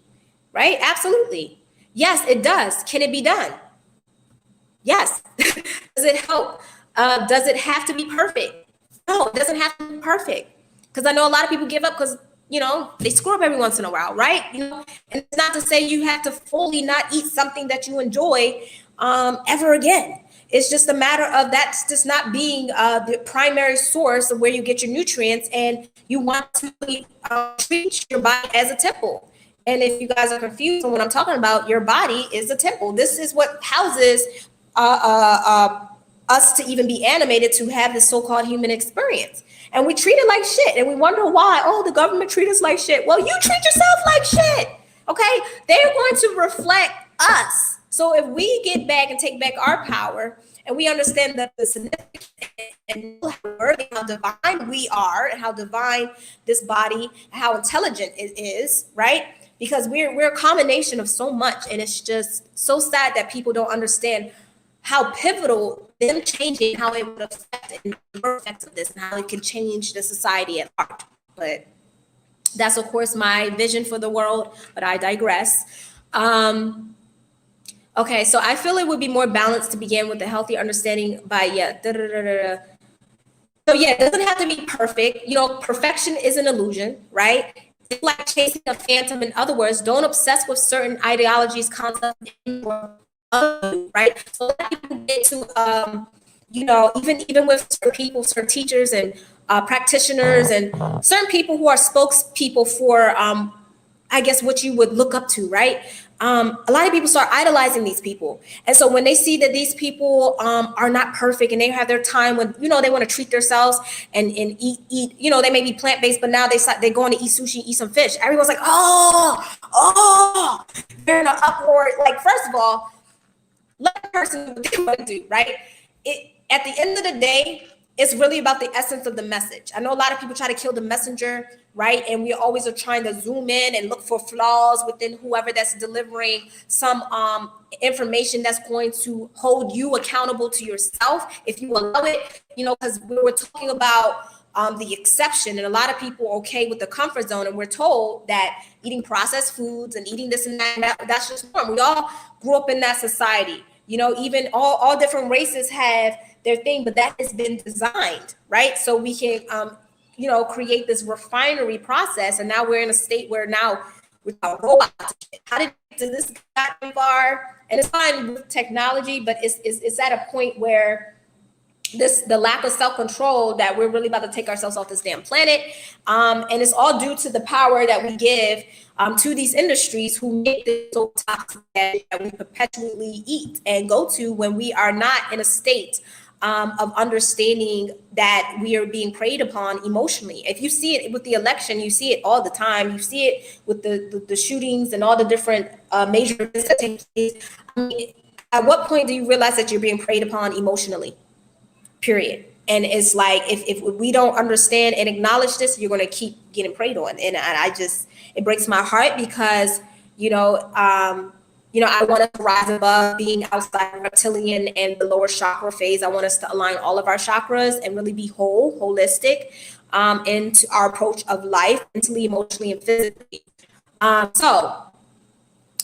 Right? Absolutely. Yes, it does. Can it be done? Yes. Does it help? Does it have to be perfect? No, it doesn't have to be perfect. Because I know a lot of people give up because, they screw up every once in a while, right? And it's not to say you have to fully not eat something that you enjoy ever again. It's just a matter of that's just not being the primary source of where you get your nutrients, and you want to treat your body as a temple. And if you guys are confused on what I'm talking about, your body is a temple. This is what houses us to even be animated to have this so-called human experience. And we treat it like shit. And we wonder why, oh, the government treat us like shit. Well, you treat yourself like shit. Okay? They're going to reflect us. So if we get back and take back our power, and we understand that the significance and how divine we are, and how divine this body, how intelligent it is, right? Because we're a combination of so much, and it's just so sad that people don't understand how pivotal them changing, how it would affect and the effects of this, and how it can change the society at large. But that's of course my vision for the world, but I digress. Okay, so I feel it would be more balanced to begin with a healthy understanding by So yeah, it doesn't have to be perfect. Perfection is an illusion, right? It's like chasing a phantom. In other words, don't obsess with certain ideologies, concepts, right? So a lot of people get to, even with certain people, certain teachers and practitioners, and certain people who are spokespeople for, I guess, what you would look up to, right? A lot of people start idolizing these people. And so when they see that these people are not perfect, and they have their time when, they want to treat themselves and eat, they may be plant-based, but now they go on to eat sushi, eat some fish. Everyone's like, oh, they're in an uproar. Like, first of all, let the person do what they want to do, right? At the end of the day, it's really about the essence of the message. I know a lot of people try to kill the messenger, right? And we always are trying to zoom in and look for flaws within whoever that's delivering some information that's going to hold you accountable to yourself, if you allow it, because we were talking about the exception, and a lot of people are okay with the comfort zone, and we're told that eating processed foods and eating this and that's just normal. We all grew up in that society. Even all different races have their thing, but that has been designed, right? So we can, create this refinery process. And now we're in a state where now we're robots. How did this got far? And it's fine with technology, but it's at a point where the lack of self-control that we're really about to take ourselves off this damn planet. And it's all due to the power that we give to these industries who make this so toxic that we perpetually eat and go to when we are not in a state of understanding that we are being preyed upon emotionally. If you see it with the election, you see it all the time. You see it with the shootings and all the different major events that take place. I mean, at what point do you realize that you're being preyed upon emotionally? Period. And it's like, if we don't understand and acknowledge this, you're going to keep getting preyed on. And it breaks my heart because, I want us to rise above being outside reptilian and the lower chakra phase. I want us to align all of our chakras and really be holistic into our approach of life, mentally, emotionally, and physically. So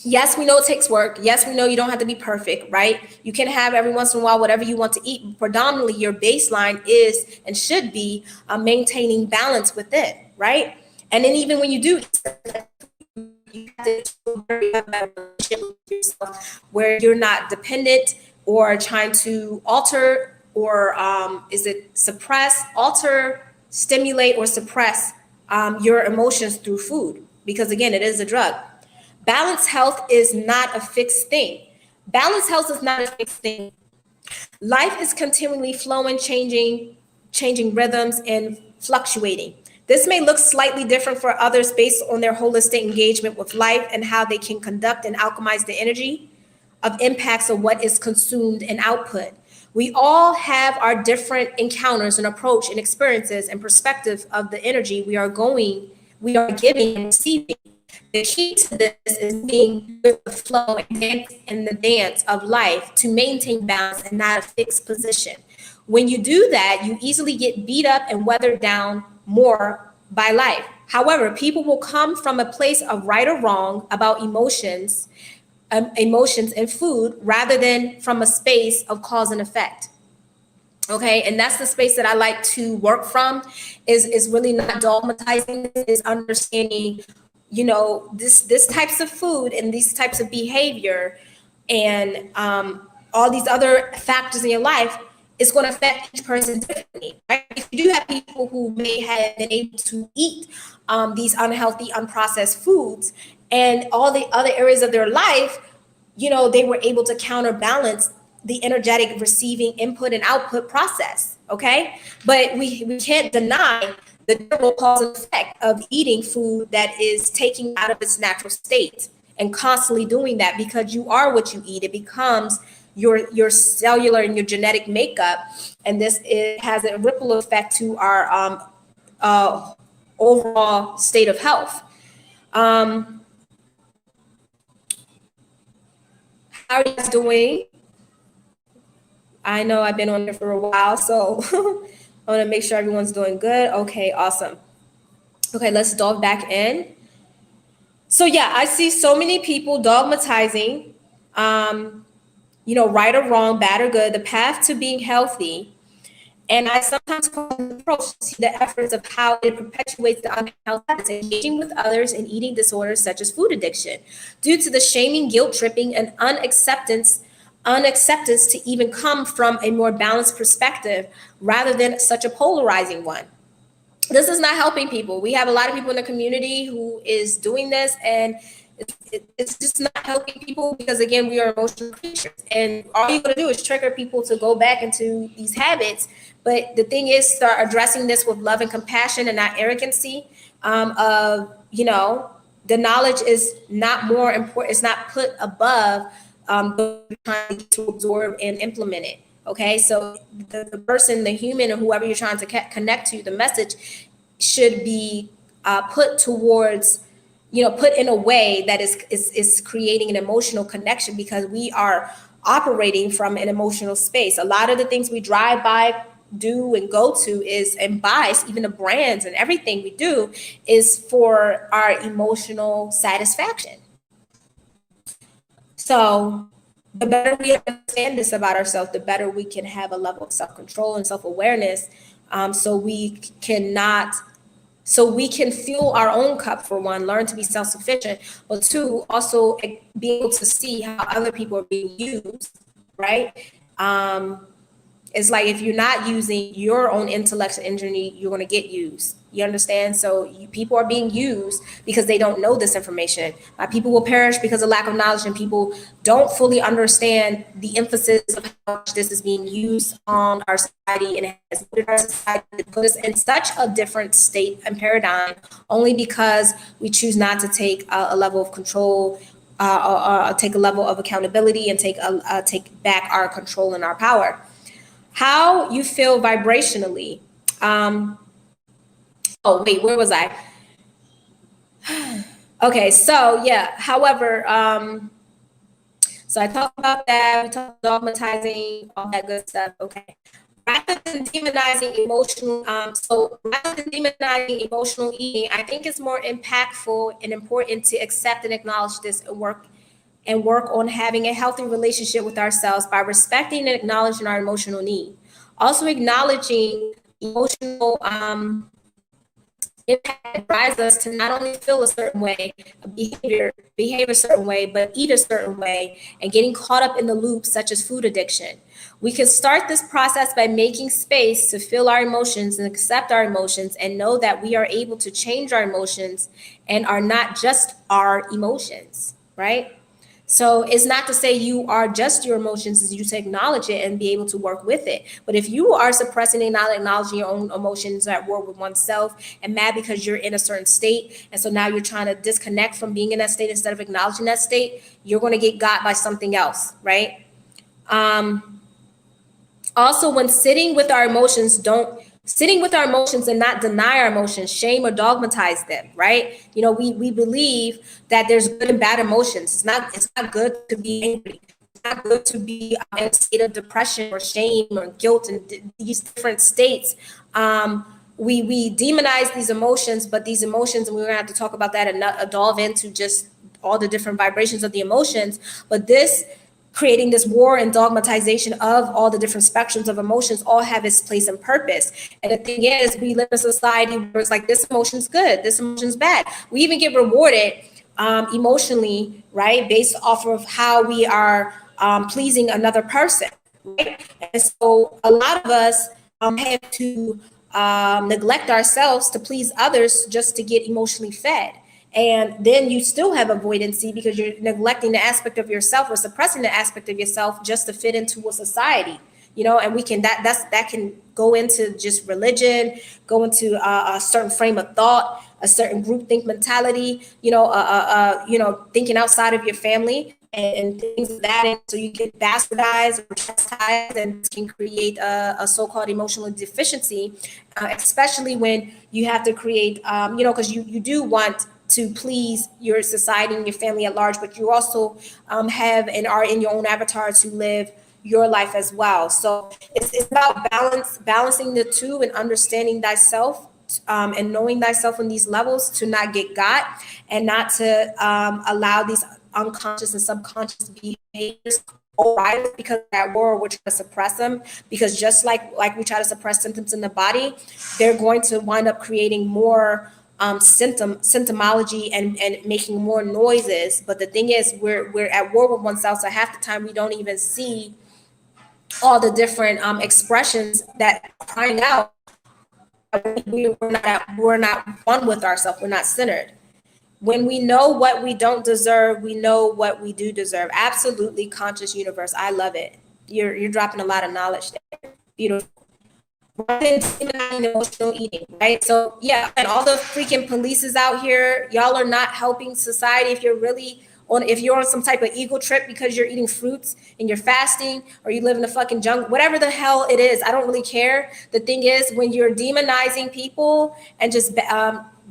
yes, we know it takes work. Yes, we know you don't have to be perfect, right? You can have every once in a while whatever you want to eat. Predominantly, your baseline is and should be maintaining balance with it, right? And then even when you do, you have to yourself where you're not dependent or trying to alter or stimulate or suppress your emotions through food, because again, it is a drug. Balanced health is not a fixed thing. Balanced health is not a fixed thing. Life is continually flowing, changing rhythms and fluctuating. This may look slightly different for others based on their holistic engagement with life and how they can conduct and alchemize the energy of impacts of what is consumed and output. We all have our different encounters and approach and experiences and perspective of the energy we are giving and receiving. The key to this is being with the flow and the dance of life to maintain balance and not a fixed position. When you do that, you easily get beat up and weathered down more by life. However, people will come from a place of right or wrong about emotions and food rather than from a space of cause and effect. Okay, and that's the space that I like to work from, is really not dogmatizing, is understanding, this types of food and these types of behavior and all these other factors in your life is going to affect each person differently, right? If you do have people who may have been able to eat these unhealthy, unprocessed foods and all the other areas of their life, they were able to counterbalance the energetic receiving input and output process, okay? But we can't deny the general cause and effect of eating food that is taking out of its natural state and constantly doing that, because you are what you eat. It becomes your cellular and your genetic makeup, and it has a ripple effect to our overall state of health. How are you guys doing? I know I've been on there for a while, so I want to make sure everyone's doing good. Okay, awesome. Okay, let's dive back in. So yeah, I see so many people dogmatizing, right or wrong, bad or good, the path to being healthy. And I sometimes call the approach to see the efforts of how it perpetuates the unhealthy habits, engaging with others and eating disorders such as food addiction, due to the shaming, guilt tripping, and unacceptance to even come from a more balanced perspective rather than such a polarizing one. This is not helping people. We have a lot of people in the community who is doing this, and it's just not helping people, because again, we are emotional creatures, and all you're going to do is trigger people to go back into these habits. But the thing is, start addressing this with love and compassion and not arrogancy. The knowledge is not more important. It's not put above trying to absorb and implement it. Okay, so the person, the human, or whoever you're trying to connect to, the message should be put towards, put in a way that is creating an emotional connection, because we are operating from an emotional space. A lot of the things we drive by, do, and go to and buy, even the brands and everything we do, is for our emotional satisfaction. So the better we understand this about ourselves, the better we can have a level of self-control and self-awareness, so we can fuel our own cup, for one, learn to be self-sufficient, but two, also be able to see how other people are being used, right? It's like, if you're not using your own intellect and ingenuity, you're going to get used. You understand? So people are being used because they don't know this information. People will perish because of lack of knowledge, and people don't fully understand the emphasis of how much this is being used on our society, and it has put our society, put us in such a different state and paradigm, only because we choose not to take a level of control, or take a level of accountability, and take back our control and our power. How you feel vibrationally. Where was I? Okay, so yeah, however, so I talked about that, we talked about dogmatizing, all that good stuff. Okay. Rather than demonizing emotional eating, I think it's more impactful and important to accept and acknowledge this and work on having a healthy relationship with ourselves by respecting and acknowledging our emotional need. Also acknowledging emotional impact drives us to not only feel a certain way, behave a certain way, but eat a certain way, and getting caught up in the loop, such as food addiction. We can start this process by making space to feel our emotions and accept our emotions, and know that we are able to change our emotions and are not just our emotions. right? So it's not to say you are just your emotions, is you to acknowledge it and be able to work with it. But if you are suppressing and not acknowledging your own emotions at war with oneself and mad because you're in a certain state, and so now you're trying to disconnect from being in that state instead of acknowledging that state, you're going to get got by something else, right? Also, when sitting with our emotions and not deny our emotions, shame or dogmatize them, right? We believe that there's good and bad emotions. It's not good to be angry. It's not good to be in a state of depression or shame or guilt and these different states. We demonize these emotions, but these emotions, and we're gonna have to talk about that and not delve into just all the different vibrations of the emotions. But this creating this war and dogmatization of all the different spectrums of emotions all have its place and purpose. And the thing is, we live in a society where it's like, this emotion's good, this emotion's bad. We even get rewarded emotionally, right, based off of how we are pleasing another person, right? And so a lot of us have to neglect ourselves to please others just to get emotionally fed. And then you still have avoidancy because you're neglecting the aspect of yourself or suppressing the aspect of yourself just to fit into a society. And we can that can go into just religion, go into a certain frame of thought, a certain groupthink mentality, thinking outside of your family and things of that. And so you get bastardized or chastised, and this can create a so-called emotional deficiency, especially when you have to create, because you do want to please your society and your family at large, but you also have and are in your own avatar to live your life as well. So it's about balancing the two and understanding thyself and knowing thyself in these levels to not get got and not to allow these unconscious and subconscious behaviors arise because at war we're trying to suppress them, because just like we try to suppress symptoms in the body, they're going to wind up creating more symptomology and making more noises. But the thing is, we're at war with oneself, so half the time we don't even see all the different expressions that are crying out. We're not one with ourselves. We're not centered. When we know what we don't deserve, we know what we do deserve. Absolutely conscious universe. I love it. You're dropping a lot of knowledge there. Beautiful. Emotional eating, right? So yeah, and all the freaking polices out here, y'all are not helping society. If you're on some type of ego trip because you're eating fruits and you're fasting, or you live in the fucking jungle, whatever the hell it is, I don't really care. The thing is, when you're demonizing people and just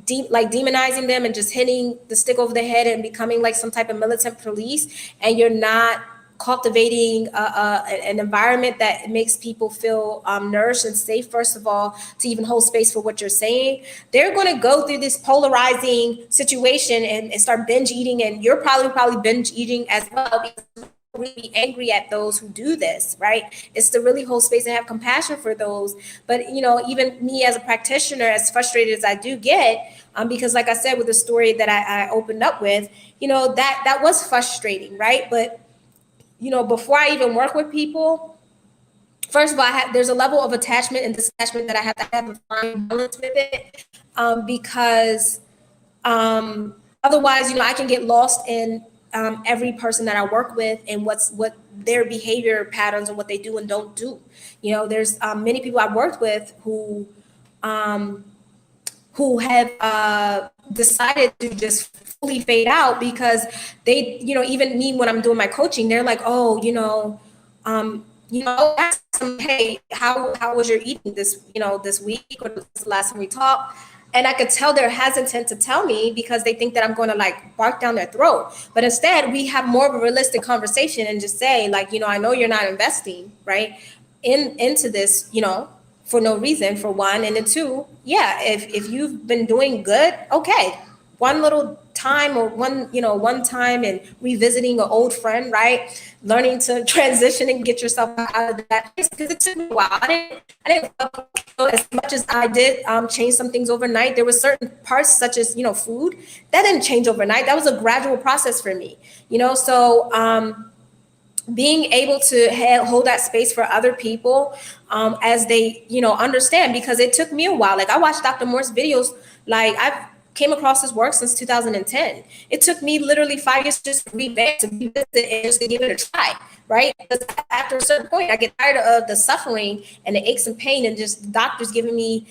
demonizing them and just hitting the stick over the head and becoming like some type of militant police, and you're not cultivating an environment that makes people feel nourished and safe, first of all, to even hold space for what you're saying, they're going to go through this polarizing situation and start binge eating. And you're probably binge eating as well, because really angry at those who do this, right? It's to really hold space and have compassion for those. But even me as a practitioner, as frustrated as I do get, because like I said, with the story that I opened up with, that was frustrating, right? But before I even work with people, first of all, there's a level of attachment and detachment that I have to have a fine balance with it, because otherwise, I can get lost in every person that I work with and what their behavior patterns and what they do and don't do. There's many people I've worked with who have decided to just fully fade out because they, even me when I'm doing my coaching, they're like, oh, ask them, hey, how was your eating this week or this last time we talked? And I could tell they're hesitant to tell me because they think that I'm going to like bark down their throat. But instead, we have more of a realistic conversation and just say, like, I know you're not investing, right, into this, for no reason, for one. And then two, yeah, if you've been doing good, okay, one little time or one time and revisiting an old friend, right? Learning to transition and get yourself out of that place, because it took me a while. I didn't as much as I did change some things overnight. There were certain parts such as, food that didn't change overnight. That was a gradual process for me, so being able to hold that space for other people as they, understand, because it took me a while. Like I watched Dr. Moore's videos, like I've came across his work since 2010. It took me literally 5 years just to revamp, to revisit and just to give it a try, right? Because after a certain point, I get tired of the suffering and the aches and pain and just doctors giving me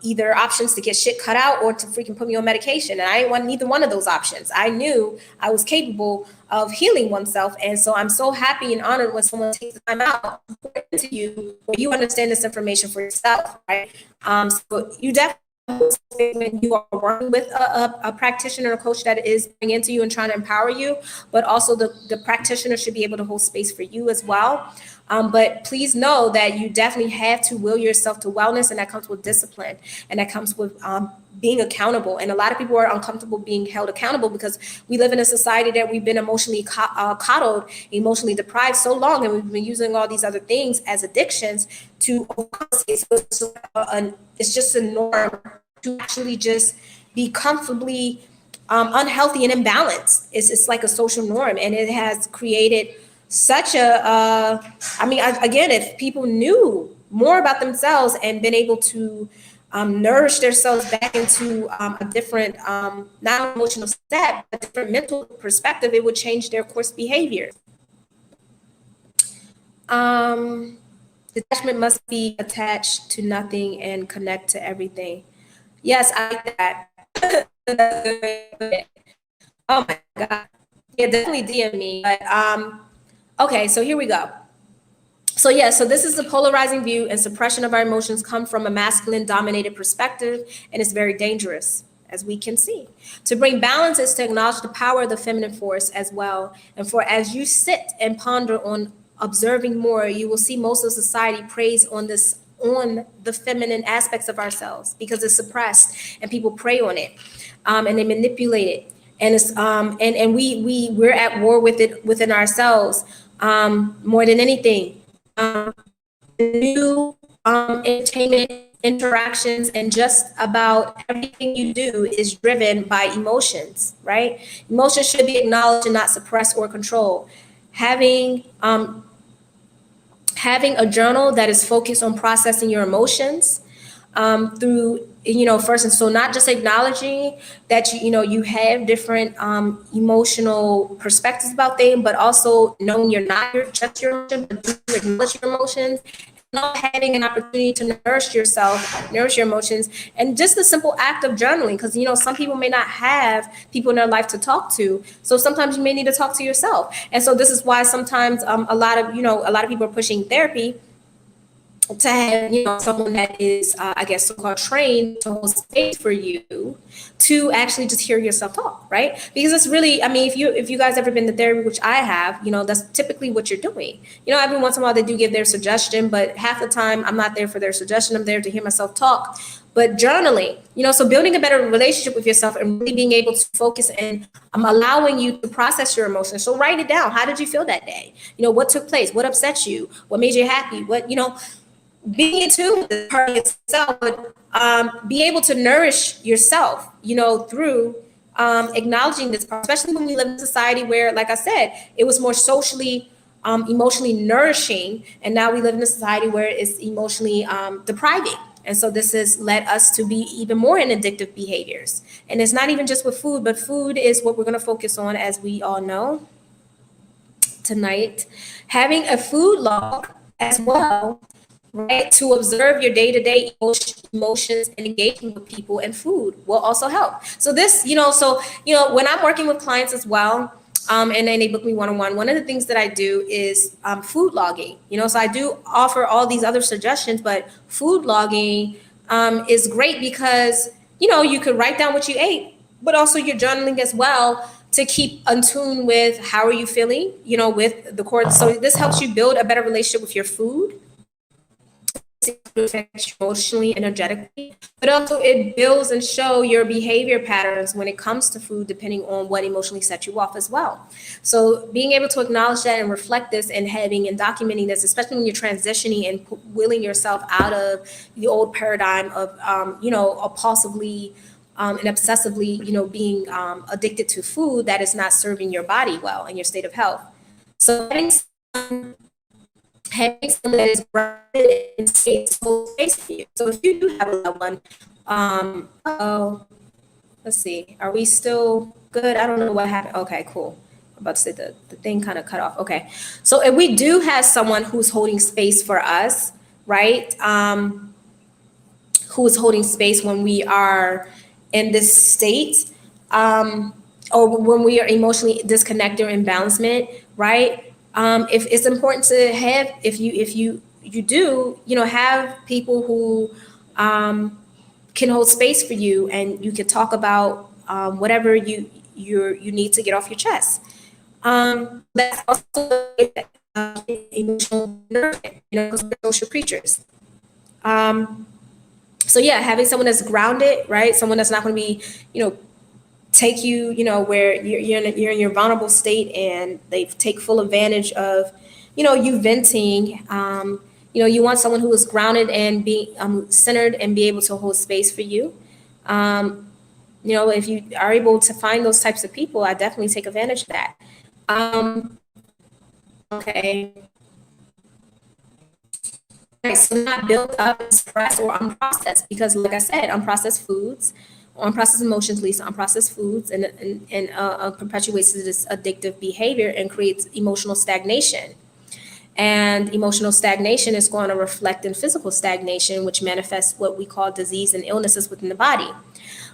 either options to get shit cut out or to freaking put me on medication. And I didn't want neither one of those options. I knew I was capable of healing oneself. And so I'm so happy and honored when someone takes the time out to pour into you, where you understand this information for yourself, right? So you definitely, when you are working with a practitioner or coach that is bringing into you and trying to empower you, but also the practitioner should be able to hold space for you as well. But please know that you definitely have to will yourself to wellness, and that comes with discipline, and that comes with being accountable. And a lot of people are uncomfortable being held accountable because we live in a society that we've been emotionally coddled, emotionally deprived so long, and we've been using all these other things as addictions to overcompensate. So it's just a norm to actually just be comfortably unhealthy and imbalanced. It's like a social norm, and it has created such again, if people knew more about themselves and been able to nourish themselves back into a different, not emotional step, a different mental perspective, it would change their course behavior. Detachment must be attached to nothing and connect to everything. Yes, I like that. Oh my God. Yeah, definitely DM me. But okay, so here we go. So yeah, so this is the polarizing view, and suppression of our emotions come from a masculine dominated perspective, and it's very dangerous, as we can see. To bring balance is to acknowledge the power of the feminine force as well. And for as you sit and ponder on observing more, you will see most of society preys on the feminine aspects of ourselves because it's suppressed, and people prey on it, and they manipulate it. And it's and we're at war with it within ourselves, more than anything. New entertainment interactions and just about everything you do is driven by emotions, right? Emotions should be acknowledged and not suppressed or controlled. Having a journal that is focused on processing your emotions through, first, and so not just acknowledging that you have different emotional perspectives about things, but also knowing you're not just your emotion, but you acknowledge your emotions, and having an opportunity to nourish your emotions, and just the simple act of journaling, because some people may not have people in their life to talk to, so sometimes you may need to talk to yourself. And so this is why sometimes a lot of people are pushing therapy, to have someone that is I guess so-called trained to hold space for you to actually just hear yourself talk, right? Because it's really, if you guys ever been to therapy, which I have, that's typically what you're doing. Every once in a while they do give their suggestion, but half the time I'm not there for their suggestion. I'm there to hear myself talk. But journaling, so building a better relationship with yourself and really being able to focus and allowing you to process your emotions. So write it down. How did you feel that day? What took place? What upset you? What made you happy? What, being in tune with the part of yourself, but be able to nourish yourself, through acknowledging this part, especially when we live in a society where, like I said, it was more socially, emotionally nourishing, and now we live in a society where it's emotionally depriving. And so this has led us to be even more in addictive behaviors. And it's not even just with food, but food is what we're going to focus on, as we all know tonight. Having a food log as well, right, to observe your day-to-day emotions and engagement with people and food will also help. So this, when I'm working with clients as well, and then they book me one-on-one, one of the things that I do is food logging. So I do offer all these other suggestions, but food logging is great because, you could write down what you ate, but also you're journaling as well to keep in tune with how are you feeling, with the core. So this helps you build a better relationship with your food, emotionally, energetically, but also it builds and show your behavior patterns when it comes to food, depending on what emotionally set you off as well. So being able to acknowledge that and reflect this and having and documenting this, especially when you're transitioning and willing yourself out of the old paradigm of, impulsively and obsessively, being addicted to food that is not serving your body well and your state of health. So having someone that is grounded in space for you. So if you do have a loved one, Let's see. Are we still good? I don't know what happened. Okay, cool. I'm about to say the thing kind of cut off. Okay. So if we do have someone who's holding space for us, right? Who is holding space when we are in this state, or when we are emotionally disconnected or imbalancement, right? If it's important to have, if you do, have people who can hold space for you, and you can talk about whatever you need to get off your chest. That's also emotional nourishment, because we're social creatures. So yeah, having someone that's grounded, right? Someone that's not going to be, take you, where you're in your vulnerable state, and they take full advantage of, you venting. You want someone who is grounded and be centered and be able to hold space for you. If you are able to find those types of people, I definitely take advantage of that. Okay. Right, so not built up, expressed, or unprocessed, because like I said, unprocessed foods, unprocessed emotions leads to unprocessed foods, and perpetuates this addictive behavior and creates emotional stagnation. And emotional stagnation is going to reflect in physical stagnation, which manifests what we call disease and illnesses within the body.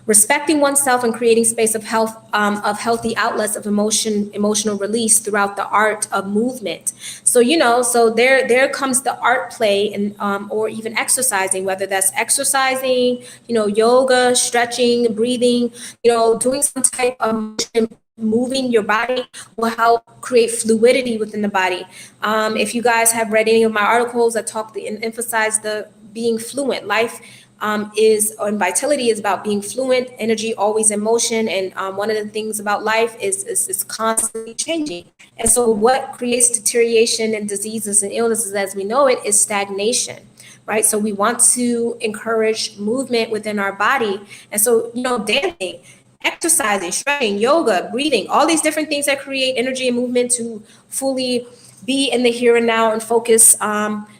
Respecting oneself and creating space of health, of healthy outlets of emotional release throughout the art of movement. So so there comes the art play, and or even exercising, whether that's exercising, yoga, stretching, breathing, doing some type of motion. Moving your body will help create fluidity within the body. If you guys have read any of my articles, I talk and emphasize the being fluent. Life and vitality is about being fluent, energy always in motion. And one of the things about life is constantly changing. And so what creates deterioration and diseases and illnesses as we know it is stagnation. Right. So we want to encourage movement within our body. And so, dancing, exercising, stretching, yoga, breathing, all these different things that create energy and movement to fully be in the here and now and focus.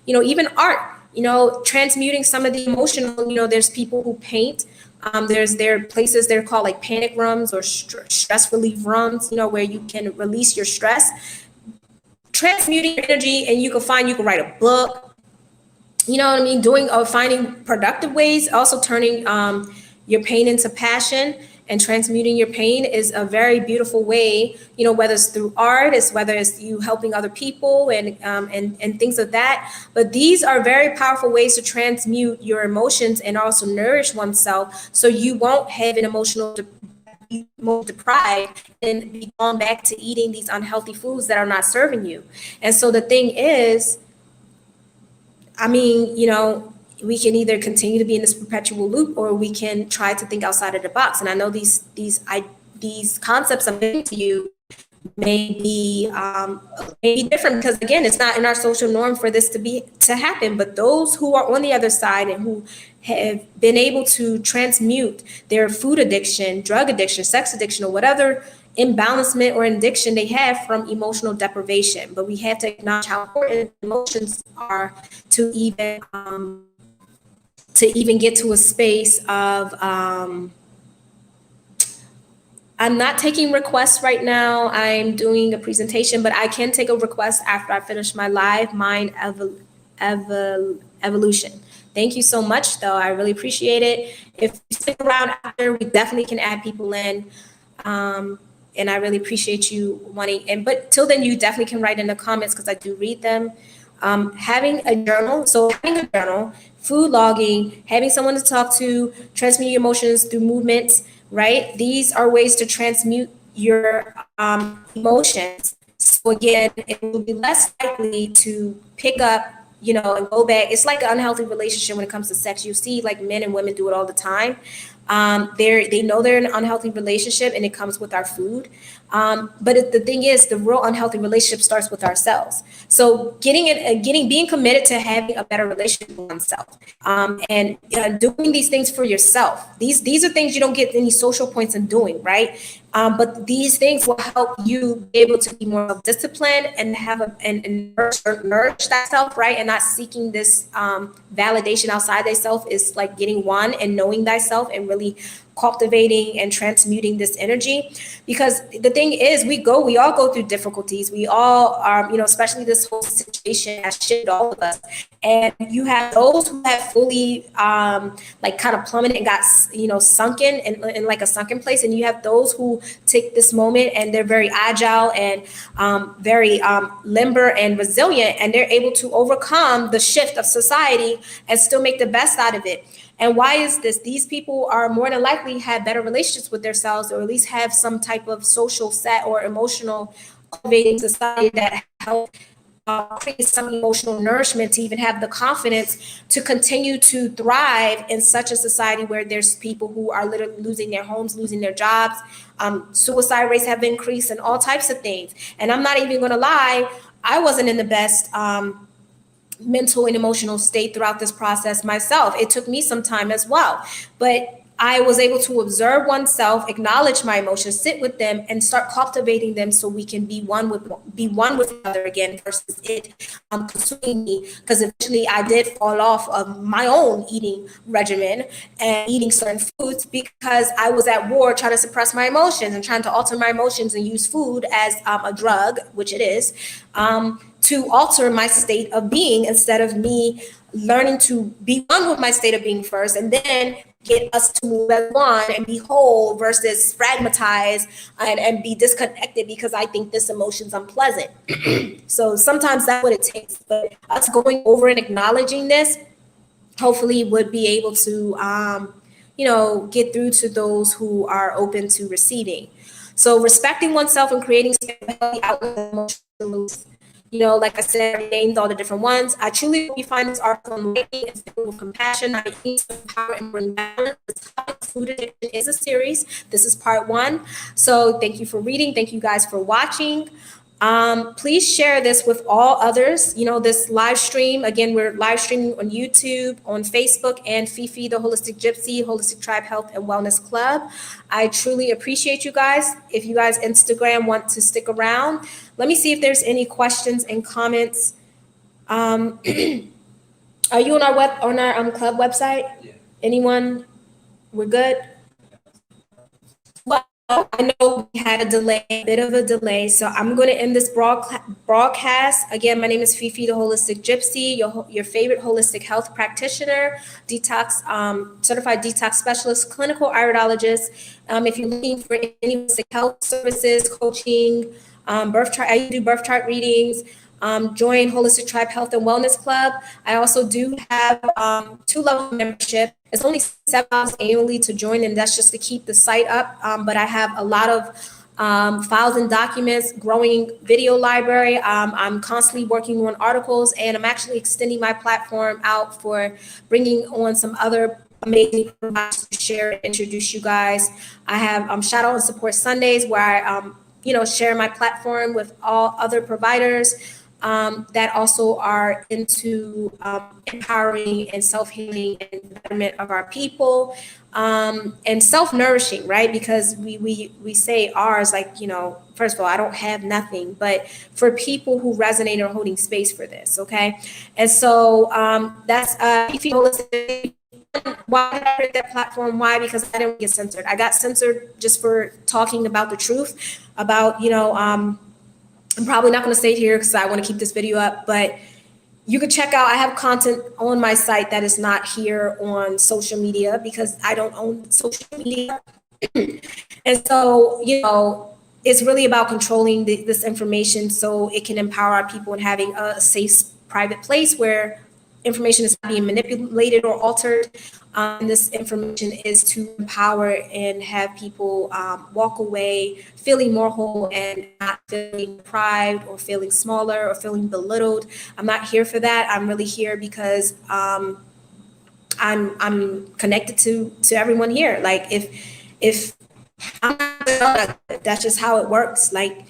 Even art, transmuting some of the emotional, there's people who paint. There are places they're called like panic rooms or stress relief rooms, where you can release your stress, transmuting your energy, and you can write a book, doing finding productive ways, also turning your pain into passion. And transmuting your pain is a very beautiful way, whether it's through art, whether it's you helping other people and things of that. But these are very powerful ways to transmute your emotions and also nourish oneself, so you won't have an emotional deprived and be going back to eating these unhealthy foods that are not serving you. And so the thing is, we can either continue to be in this perpetual loop, or we can try to think outside of the box. And I know these concepts I'm giving to you may be different, because again, it's not in our social norm for this to happen. But those who are on the other side and who have been able to transmute their food addiction, drug addiction, sex addiction, or whatever imbalancement or addiction they have from emotional deprivation. But we have to acknowledge how important emotions are to even get to a space of I'm not taking requests right now. I'm doing a presentation, but I can take a request after I finish my live mind evolution. Thank you so much, though. I really appreciate it. If you stick around after, we definitely can add people in. And I really appreciate you wanting, but till then, you definitely can write in the comments, because I do read them. Having a journal, food logging, having someone to talk to, transmute your emotions through movements, right? These are ways to transmute your emotions. So again, it will be less likely to pick up, and go back. It's like an unhealthy relationship when it comes to sex. You see, like, men and women do it all the time. They know they're in an unhealthy relationship, and it comes with our food. But the thing is, the real unhealthy relationship starts with ourselves. So being committed to having a better relationship with oneself, and doing these things for yourself. These are things you don't get any social points in doing, right? But these things will help you be able to be more self-disciplined and have and nourish that self, right? And not seeking this validation outside thyself. Is like getting one and knowing thyself and really cultivating and transmuting this energy. Because the thing is, we all go through difficulties. We all are, especially this whole situation has shifted all of us. And you have those who have fully like kind of plummeted and got, sunken in like a sunken place. And you have those who take this moment and they're very agile and very limber and resilient, and they're able to overcome the shift of society and still make the best out of it. And why is this? These people are more than likely have better relationships with themselves, or at least have some type of social set or emotional cultivating society that help create some emotional nourishment to even have the confidence to continue to thrive in such a society where there's people who are literally losing their homes, losing their jobs. Suicide rates have increased and all types of things. And I'm not even going to lie, I wasn't in the best mental and emotional state throughout this process myself. It took me some time as well, but I was able to observe oneself, acknowledge my emotions, sit with them, and start cultivating them so we can be one with each other again versus it consuming me. Because eventually I did fall off of my own eating regimen and eating certain foods because I was at war trying to suppress my emotions and trying to alter my emotions and use food as a drug, which it is, to alter my state of being instead of me learning to be one with my state of being first, and then get us to move as one and be whole versus fragmentized and be disconnected because I think this emotion's unpleasant. So sometimes that's what it takes. But us going over and acknowledging this, hopefully would be able to, get through to those who are open to receiving. So respecting oneself and creating healthy outlets of emotions. Like I said, I named all the different ones. I truly hope you find this article enlightening and filled with compassion. I need to empower and bring balance. The topic of food addiction is a series. This is part 1. So thank you for reading. Thank you guys for watching. Please share this with all others. This live stream, again, we're live streaming on YouTube, on Facebook, and FeFe, the Holistic Gypsy, Holistic Tribe Health and Wellness Club. I truly appreciate you guys. If you guys Instagram want to stick around, let me see if there's any questions and comments. Are you on our club website? Yeah. Anyone? We're good? Well, I know we had a bit of a delay, so I'm going to end this broadcast. Again, my name is FeFe, the Holistic Gypsy, your favorite holistic health practitioner, detox, certified detox specialist, clinical iridologist. If you're looking for any holistic health services, coaching, birth chart, I do birth chart readings. Join Holistic Tribe Health and Wellness Club. I also do have 2-level membership. It's only $7 annually to join, and that's just to keep the site up. But I have a lot of files and documents, growing video library. I'm constantly working on articles, and I'm actually extending my platform out for bringing on some other amazing providers to share and introduce you guys. I have Shout Out and Support Sundays where I share my platform with all other providers that also are into empowering and self-healing and betterment of our people, and self-nourishing, right? Because we say ours, like, first of all, I don't have nothing, but for people who resonate or holding space for this, okay? And so that's why did I create that platform? Why? Because I didn't get censored. I got censored just for talking about the truth about, I'm probably not going to stay here because I want to keep this video up, but you could check out, I have content on my site that is not here on social media because I don't own social media. And so, it's really about controlling this information so it can empower our people and having a safe, private place where information is not being manipulated or altered. And this information is to empower and have people walk away feeling more whole and not feeling deprived or feeling smaller or feeling belittled. I'm not here for that. I'm really here because I'm connected to everyone here. Like if I'm not, that's just how it works. Like,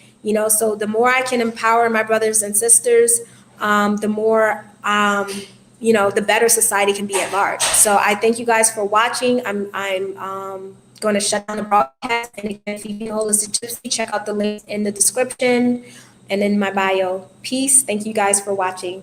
so the more I can empower my brothers and sisters, the more the better society can be at large. So I thank you guys for watching. I'm going to shut down the broadcast. And again, if you need Holistic Gypsy, check out the links in the description and in my bio. Peace. Thank you guys for watching.